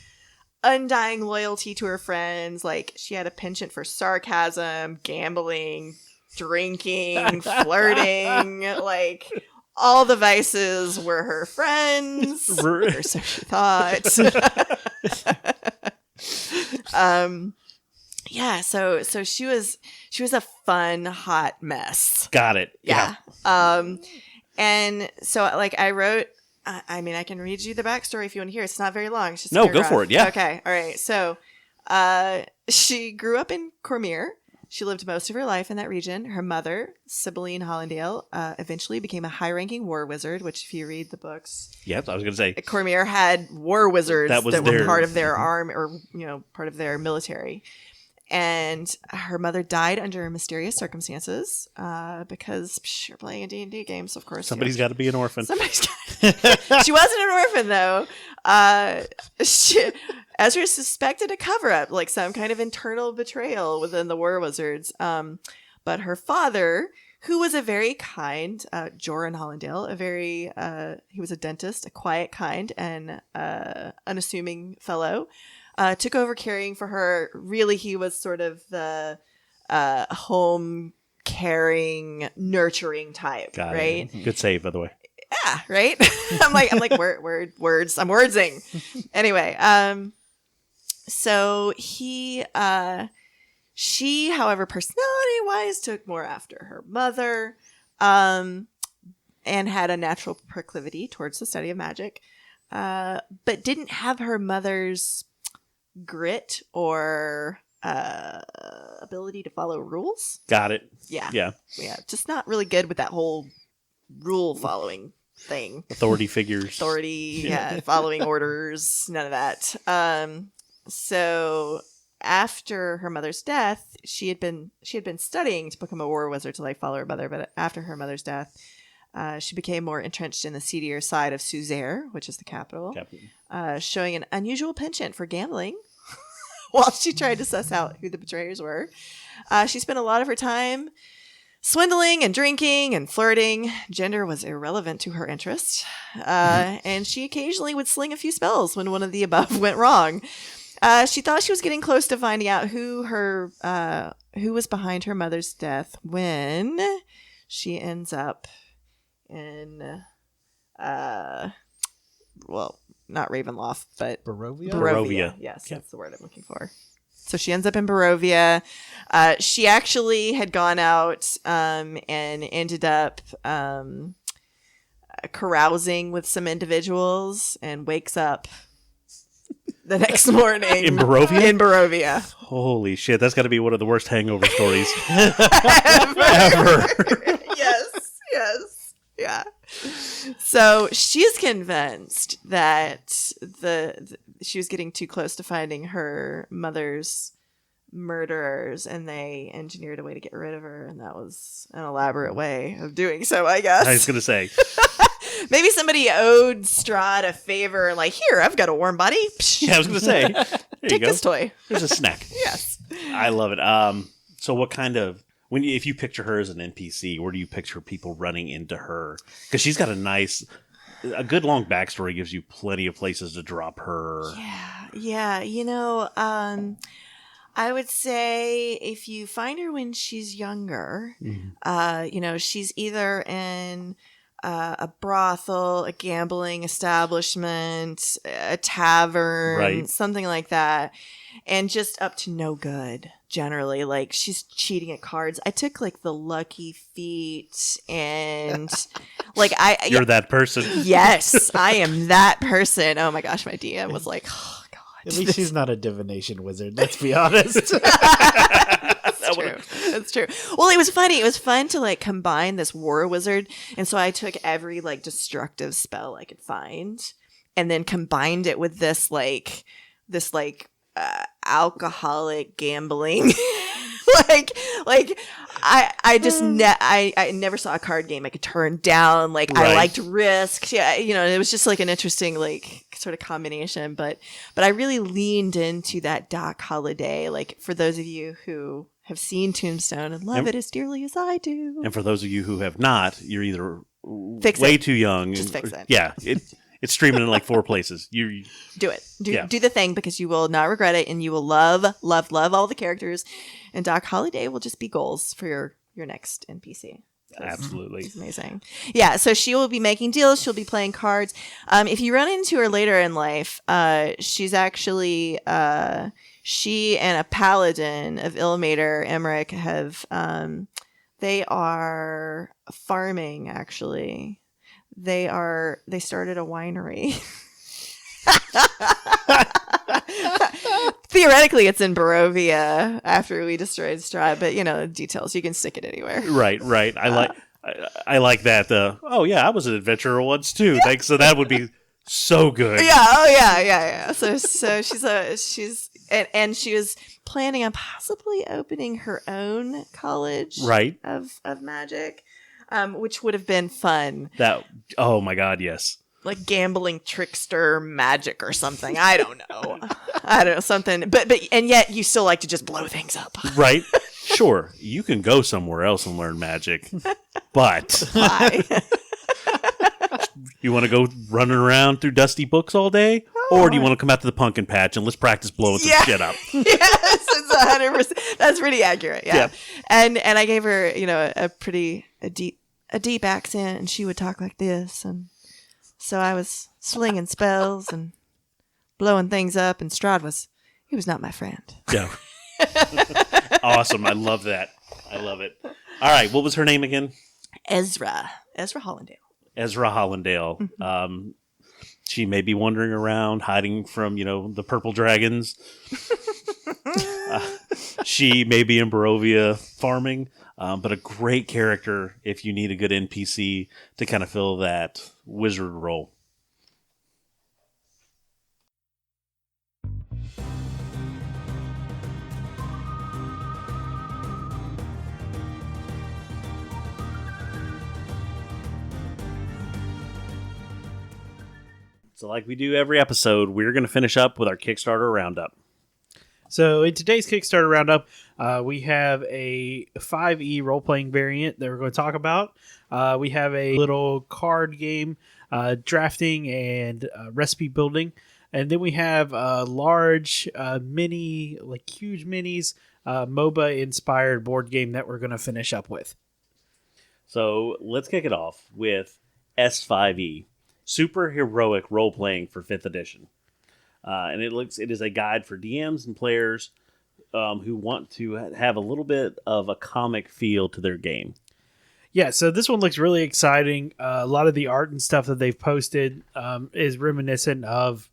undying loyalty to her friends. Like, she had a penchant for sarcasm, gambling, drinking, flirting. Like, all the vices were her friends. Or so she thought. Yeah, so she was a fun, hot mess. Got it. Yeah. And so, like, I wrote, I mean, I can read you the backstory if you want to hear. It's not very long. It's just a No, go paragraph. for it. Yeah. Okay. All right. So, she grew up in Cormier. She lived most of her life in that region. Her mother, Sibylline Hollandale, eventually became a high-ranking war wizard, which, if you read the books... Yep, I was going to say. Cormier had war wizards that were part of their arm, or, part of their military. And her mother died under mysterious circumstances because you're playing a D&D game, so of course... Somebody's got to be an orphan. She wasn't an orphan, though. Ezra suspected a cover-up, like some kind of internal betrayal within the War Wizards. But her father, who was a very kind, Joran Hollandale, he was a dentist, a quiet, kind, and unassuming fellow, took over caring for her. Really, he was sort of the home caring, nurturing type, Got right? It. Good save, by the way. Yeah, right. I'm like words. I'm wordsing. Anyway, so she, however, personality-wise, took more after her mother, and had a natural proclivity towards the study of magic, but didn't have her mother's grit or ability to follow rules. Got it. Yeah. Just not really good with that whole rule following thing. Authority figures. Following orders, none of that. So after her mother's death, she had been studying to become a war wizard to like follow her mother, but after her mother's death, she became more entrenched in the seedier side of Suzerain, which is the capital. Showing an unusual penchant for gambling while she tried to suss out who the betrayers were. She spent a lot of her time swindling and drinking and flirting. Gender was irrelevant to her interest. And she occasionally would sling a few spells when one of the above went wrong. She thought she was getting close to finding out who was behind her mother's death when she ends up in, not Ravenloft, but Barovia. Yes, that's the word I'm looking for. So she ends up in Barovia. She actually had gone out and ended up carousing with some individuals and wakes up the next morning. In Barovia? In Barovia. Holy shit, that's got to be one of the worst hangover stories ever. Yes. Yeah. So she's convinced that she was getting too close to finding her mother's murderers, and they engineered a way to get rid of her, and that was an elaborate way of doing so, I guess. I was going to say. Maybe somebody owed Strahd a favor, like, here, I've got a warm body. Yeah, I was going to say. There Take you go. this toy. There's a snack. Yes. I love it. So what kind of, if you picture her as an NPC, where do you picture people running into her? Because she's got a good long backstory, gives you plenty of places to drop her. Yeah. I would say if you find her when she's younger, she's either in a brothel, a gambling establishment, a tavern, right. something like that, and just up to no good. Generally, like she's cheating at cards. I took like the lucky feet, and like you're that person. Yes, I am that person. Oh my gosh, my DM was like, oh god. At least she's not a divination wizard. Let's be honest. That's true. Well, it was funny. It was fun to like combine this war wizard, and so I took every like destructive spell I could find, and then combined it with this alcoholic gambling. I never saw a card game I could turn down. Like right. I liked risk. Yeah, it was just like an interesting like sort of combination. But I really leaned into that Doc Holliday. Like for those of you who have seen Tombstone and love it as dearly as I do, and for those of you who have not, you're either way too young. Just fix it. Yeah. It's streaming in like 4 places. You do it. Do the thing, because you will not regret it, and you will love all the characters. And Doc Holliday will just be goals for your next NPC. Absolutely. It's amazing. Yeah, so she will be making deals. She'll be playing cards. If you run into her later in life, she's actually she and a paladin of Ilmater, Emmerich, have they are farming actually. They started a winery. Theoretically, it's in Barovia after we destroyed Strahd, but details. You can stick it anywhere. Right. I like that. I was an adventurer once too. Thanks. So that would be so good. Yeah. Oh yeah. So she's and she was planning on possibly opening her own college. Right. Of magic. Which would have been fun. Oh my God, yes. Like gambling trickster magic or something. I don't know. Something. But and yet you still like to just blow things up. Right? Sure. You can go somewhere else and learn magic. But why? You want to go running around through dusty books all day? Or do you want to come out to the pumpkin patch and let's practice blowing some shit up? Yes, it's 100%. That's pretty accurate. Yeah. And I gave her, a deep accent, and she would talk like this, and so I was slinging spells and blowing things up, and Strahd was not my friend. Yeah. Awesome. I love that. I love it. All right. What was her name again? Ezra Hollandale. Ezra Hollandale. Mm-hmm. She may be wandering around, hiding from, the purple dragons. She may be in Barovia farming, but a great character if you need a good NPC to kind of fill that wizard role. So like we do every episode, we're going to finish up with our Kickstarter roundup. So in today's Kickstarter roundup, we have a 5e role-playing variant that we're going to talk about. We have a little card game, drafting and recipe building. And then we have a large mini, like huge minis, MOBA-inspired board game that we're going to finish up with. So let's kick it off with S5E. Super Heroic Role-Playing for 5th edition. And it is a guide for DMs and players who want to have a little bit of a comic feel to their game. Yeah, so this one looks really exciting. A lot of the art and stuff that they've posted is reminiscent of,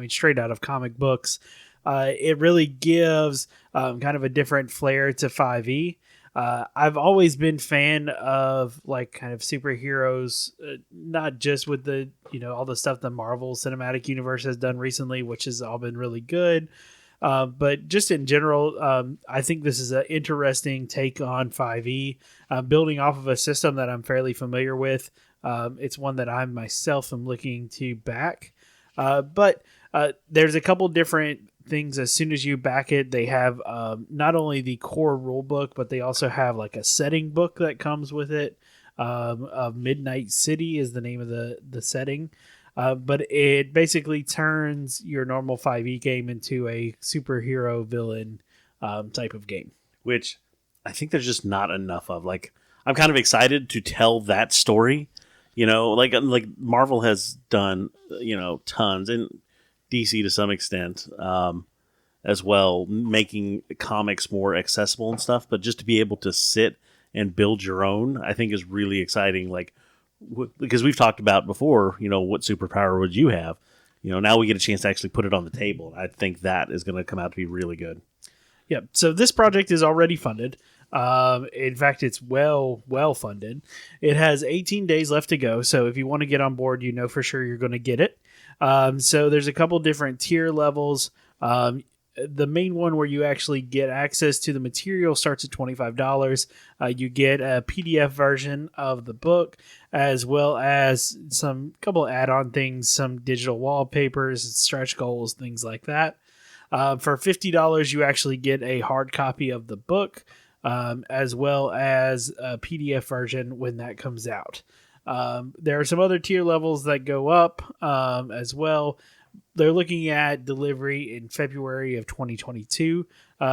straight out of comic books. It really gives kind of a different flair to 5e. I've always been fan of like kind of superheroes, not just with the all the stuff the Marvel Cinematic Universe has done recently, which has all been really good. But just in general, I think this is an interesting take on 5e, building off of a system that I'm fairly familiar with. It's one that I myself am looking to back. But there's a couple different things. As soon as you back it, they have not only the core rule book, but they also have like a setting book that comes with it. Midnight City is the name of the setting. But it basically turns your normal 5e game into a superhero villain type of game. Which I think there's just not enough of. Like, I'm kind of excited to tell that story. Like Marvel has done, tons, and DC to some extent as well, making comics more accessible and stuff. But just to be able to sit and build your own, I think is really exciting. Like, because we've talked about before, what superpower would you have? Now we get a chance to actually put it on the table. I think that is going to come out to be really good. Yep. So this project is already funded. In fact, it's well funded. It has 18 days left to go. So if you want to get on board, for sure you're going to get it. So there's a couple different tier levels. The main one where you actually get access to the material starts at $25. You get a PDF version of the book, as well as some couple add-on things, some digital wallpapers, stretch goals, things like that. For $50, you actually get a hard copy of the book, as well as a PDF version when that comes out. There are some other tier levels that go up as well. They're looking at delivery in February of 2022,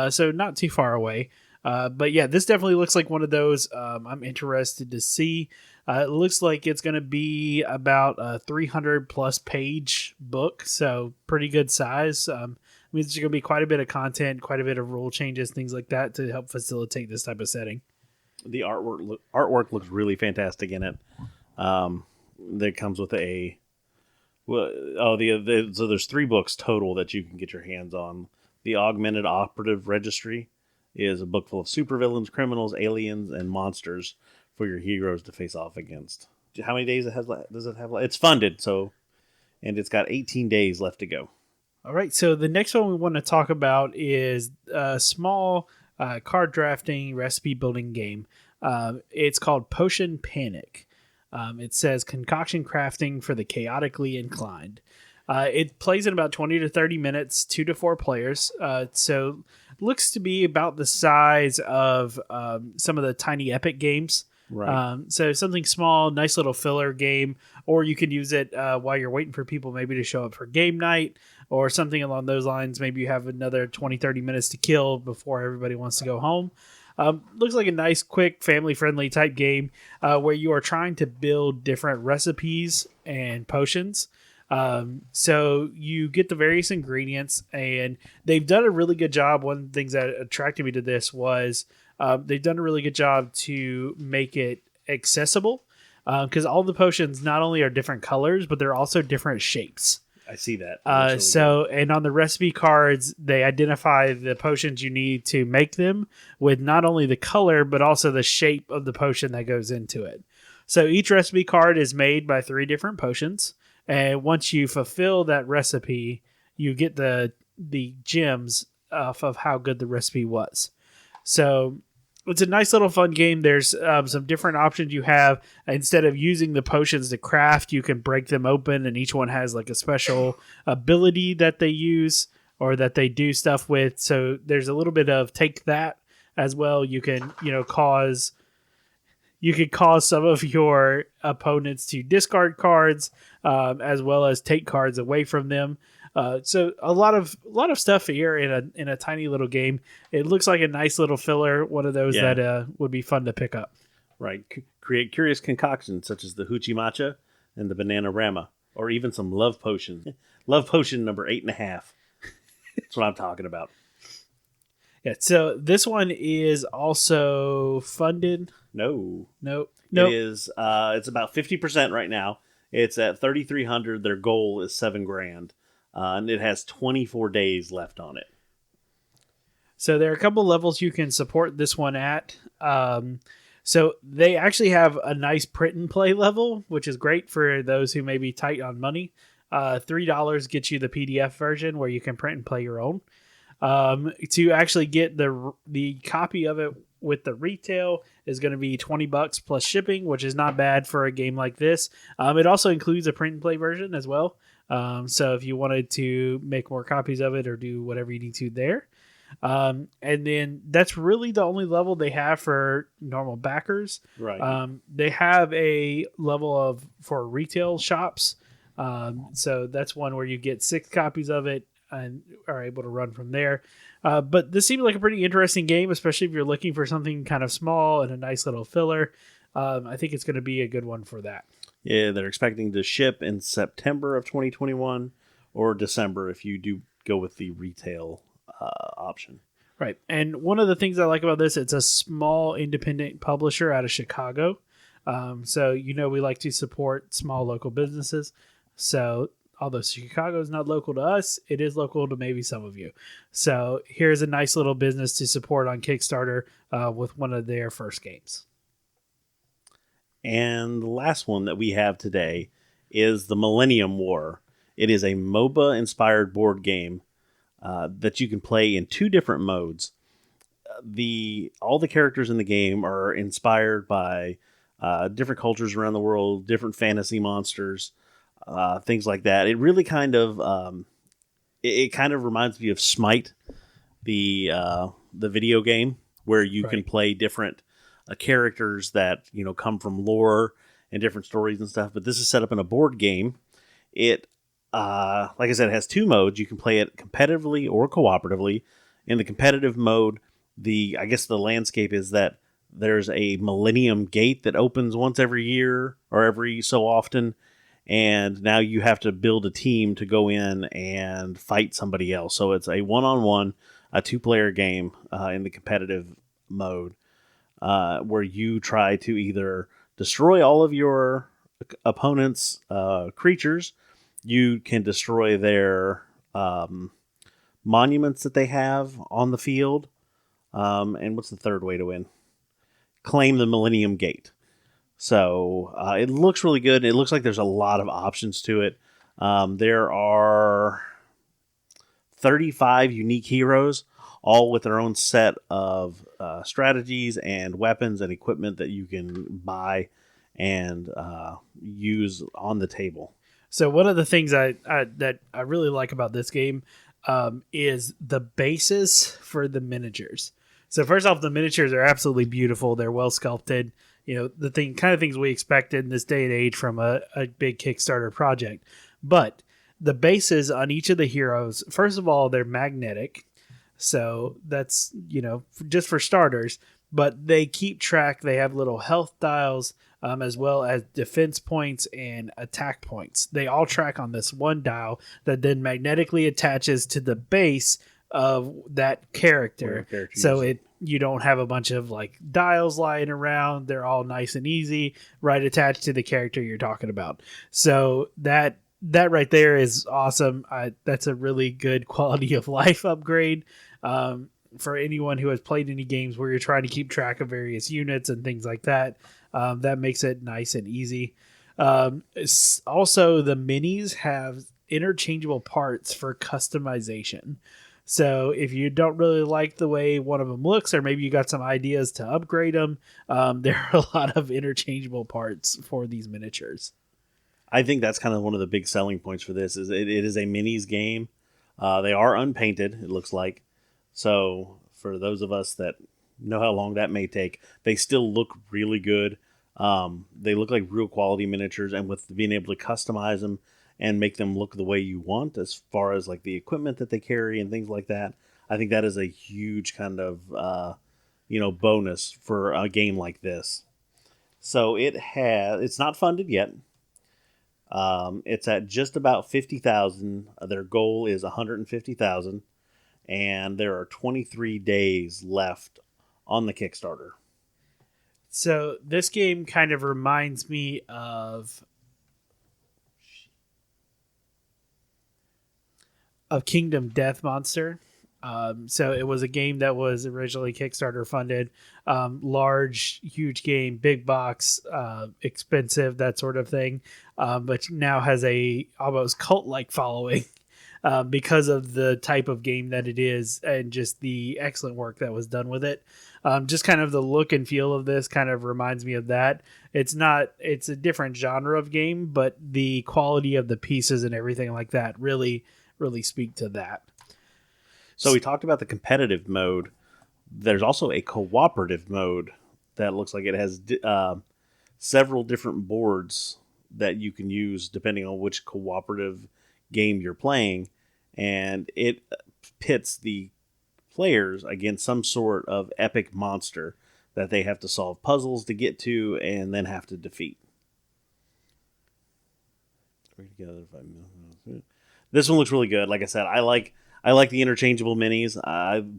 so not too far away. But yeah, this definitely looks like one of those I'm interested to see. It looks like it's going to be about a 300 plus page book, so pretty good size. Means there's going to be quite a bit of content, quite a bit of rule changes, things like that to help facilitate this type of setting. The artwork looks really fantastic in it. That comes with so there's 3 books total that you can get your hands on. The Augmented Operative Registry is a book full of supervillains, criminals, aliens, and monsters for your heroes to face off against. How many days does it have? It's funded, and it's got 18 days left to go. All right, so the next one we want to talk about is a small card drafting recipe building game. It's called Potion Panic. It says concoction crafting for the chaotically inclined. It plays in about 20 to 30 minutes, 2 to 4 players. So looks to be about the size of some of the tiny epic games. Right. So something small, nice little filler game, or you could use it while you're waiting for people maybe to show up for game night or something along those lines. Maybe you have another 20, 30 minutes to kill before everybody wants to go home. Looks like a nice, quick, family-friendly type game where you are trying to build different recipes and potions. So you get the various ingredients, and they've done a really good job. One of the things that attracted me to this was they've done a really good job to make it accessible because all the potions not only are different colors, but they're also different shapes. I see that. And on the recipe cards, they identify the potions you need to make them with not only the color, but also the shape of the potion that goes into it. So each recipe card is made by 3 different potions. And once you fulfill that recipe, you get the gems off of how good the recipe was. So it's a nice little fun game. There's some different options you have. Instead of using the potions to craft, you can break them open, and each one has like a special ability that they use or that they do stuff with. So there's a little bit of take that as well. You can, cause some of your opponents to discard cards, as well as take cards away from them. So a lot of stuff here in a tiny little game. It looks like a nice little filler, one of those that would be fun to pick up. Right. Create curious concoctions such as the Hoochie Matcha and the Banana Rama, or even some love potions. Love potion number 8.5. That's what I'm talking about. Yeah. So this one is also funded. No. It is. It's about 50% right now. It's at 3,300. Their goal is $7,000. And it has 24 days left on it. So there are a couple levels you can support this one at. So they actually have a nice print and play level, which is great for those who may be tight on money. $3 gets you the PDF version where you can print and play your own. To actually get the copy of it with the retail is going to be $20 plus shipping, which is not bad for a game like this. It also includes a print and play version as well. So if you wanted to make more copies of it or do whatever you need to there. And then that's really the only level they have for normal backers. Right. They have a level for retail shops. So that's one where you get 6 copies of it and are able to run from there. But this seems like a pretty interesting game, especially if you're looking for something kind of small and a nice little filler. I think it's going to be a good one for that. Yeah, they're expecting to ship in September of 2021 or December if you do go with the retail option. Right. And one of the things I like about this, it's a small independent publisher out of Chicago. So, we like to support small local businesses. So although Chicago is not local to us, it is local to maybe some of you. So here's a nice little business to support on Kickstarter with one of their first games. And the last one that we have today is the Millennium War. It is a MOBA-inspired board game that you can play in 2 different modes. All the characters in the game are inspired by different cultures around the world, different fantasy monsters, things like that. It really kind of it kind of reminds me of Smite, the video game, where you can play different characters that come from lore and different stories and stuff. But this is set up in a board game. It like I said, it has 2 modes. You can play it competitively or cooperatively. In the competitive mode, I guess the landscape is that there's a Millennium Gate that opens once every year or every so often, and now you have to build a team to go in and fight somebody else. So it's a 1-on-1, a 2-player game in the competitive mode, where you try to either destroy all of your opponent's creatures. You can destroy their monuments that they have on the field. And what's the third way to win? Claim the Millennium Gate. So it looks really good. It looks like there's a lot of options to it. There are 35 unique heroes, all with their own set of strategies and weapons and equipment that you can buy and use on the table. So one of the things that I really like about this game is the bases for the miniatures. So first off, the miniatures are absolutely beautiful. They're well sculpted. The kind of things we expected in this day and age from a big Kickstarter project. But the bases on each of the heroes, first of all, they're magnetic. So that's, just for starters. But they keep track. They have little health dials, as well as defense points and attack points. They all track on this one dial that then magnetically attaches to the base of that character. So you don't have a bunch of dials lying around. They're all nice and easy, right attached to the character you're talking about. So that right there is awesome. That's a really good quality of life upgrade. For anyone who has played any games where you're trying to keep track of various units and things like that, that makes it nice and easy. Also, the minis have interchangeable parts for customization. So if you don't really like the way one of them looks, or maybe you got some ideas to upgrade them, there are a lot of interchangeable parts for these miniatures. I think that's kind of one of the big selling points for this. Is it is a minis game. They are unpainted, it looks like. So for those of us that know how long that may take, they still look really good. They look like real quality miniatures, and with being able to customize them and make them look the way you want as far as the equipment that they carry and things like that, I think that is a huge kind of bonus for a game like this. So it's not funded yet. It's at just about 50,000. Their goal is 150,000. And there are 23 days left on the Kickstarter. So this game kind of reminds me of Kingdom Death Monster. So it was a game that was originally Kickstarter funded, large, huge game, big box, expensive, that sort of thing, but now has a almost cult-like following because of the type of game that it is and just the excellent work that was done with it. Just kind of the look and feel of this kind of reminds me of that. It's a different genre of game, but the quality of the pieces and everything like that really, really speak to that. So we talked about the competitive mode. There's also a cooperative mode that looks like it has several different boards that you can use depending on which cooperative game you're playing. And it pits the players against some sort of epic monster that they have to solve puzzles to get to and then have to defeat. This one looks really good. Like I said, I like the interchangeable minis.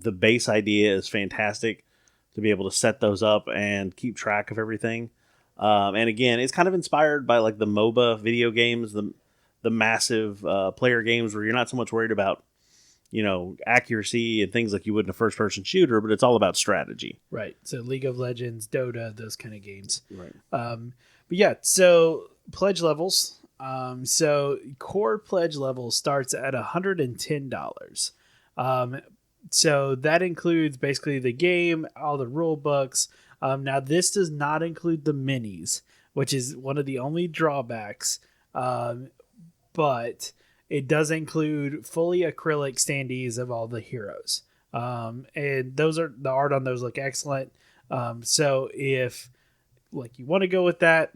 The base idea is fantastic to be able to set those up and keep track of everything. And again, it's kind of inspired by like the MOBA video games, the massive player games where you're not so much worried about, accuracy and things like you would in a first-person shooter, but it's all about strategy. Right. So League of Legends, Dota, those kind of games. Right. But yeah, so pledge levels. So core pledge level starts at $110. So that includes basically the game, all the rule books. Now this does not include the minis, which is one of the only drawbacks. But it does include fully acrylic standees of all the heroes. And the art on those look excellent. So if you want to go with that,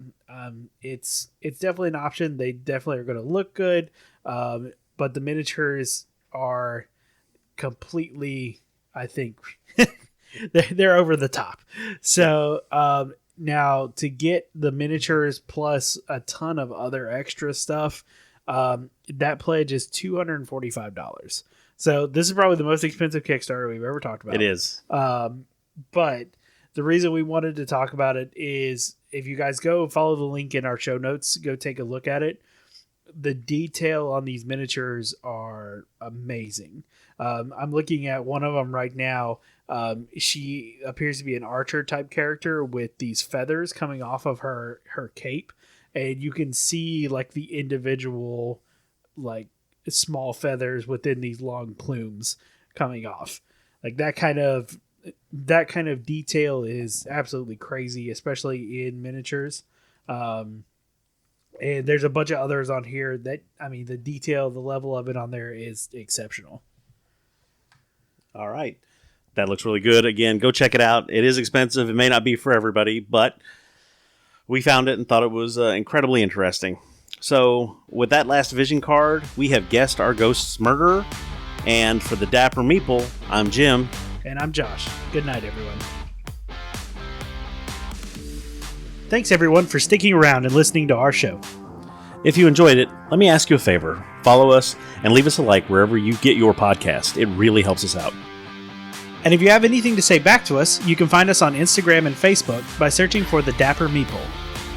it's definitely an option. They definitely are going to look good. But the miniatures are completely, I think, they're over the top. So now to get the miniatures plus a ton of other extra stuff, that pledge is $245. So this is probably the most expensive Kickstarter we've ever talked about. It is. But the reason we wanted to talk about it is if you guys go follow the link in our show notes, go take a look at it. The detail on these miniatures are amazing. I'm looking at one of them right now. She appears to be an archer type character with these feathers coming off of her cape. And you can see like the individual like small feathers within these long plumes coming off. Like that kind of detail is absolutely crazy, especially in miniatures. And there's a bunch of others on here that, the detail, the level of it on there is exceptional. All right. That looks really good. Again, go check it out. It is expensive. It may not be for everybody, but we found it and thought it was incredibly interesting. So with that last vision card, we have guessed our ghost's murderer. And for the Dapper Meeple, I'm Jim. And I'm Josh. Good night, everyone. Thanks, everyone, for sticking around and listening to our show. If you enjoyed it, let me ask you a favor. Follow us and leave us a like wherever you get your podcast. It really helps us out. And if you have anything to say back to us, you can find us on Instagram and Facebook by searching for The Dapper Meeple.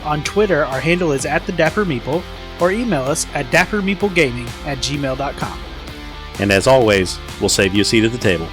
On Twitter, our handle is @TheDapperMeeple, or email us at dappermeeplegaming@gmail.com. And as always, we'll save you a seat at the table.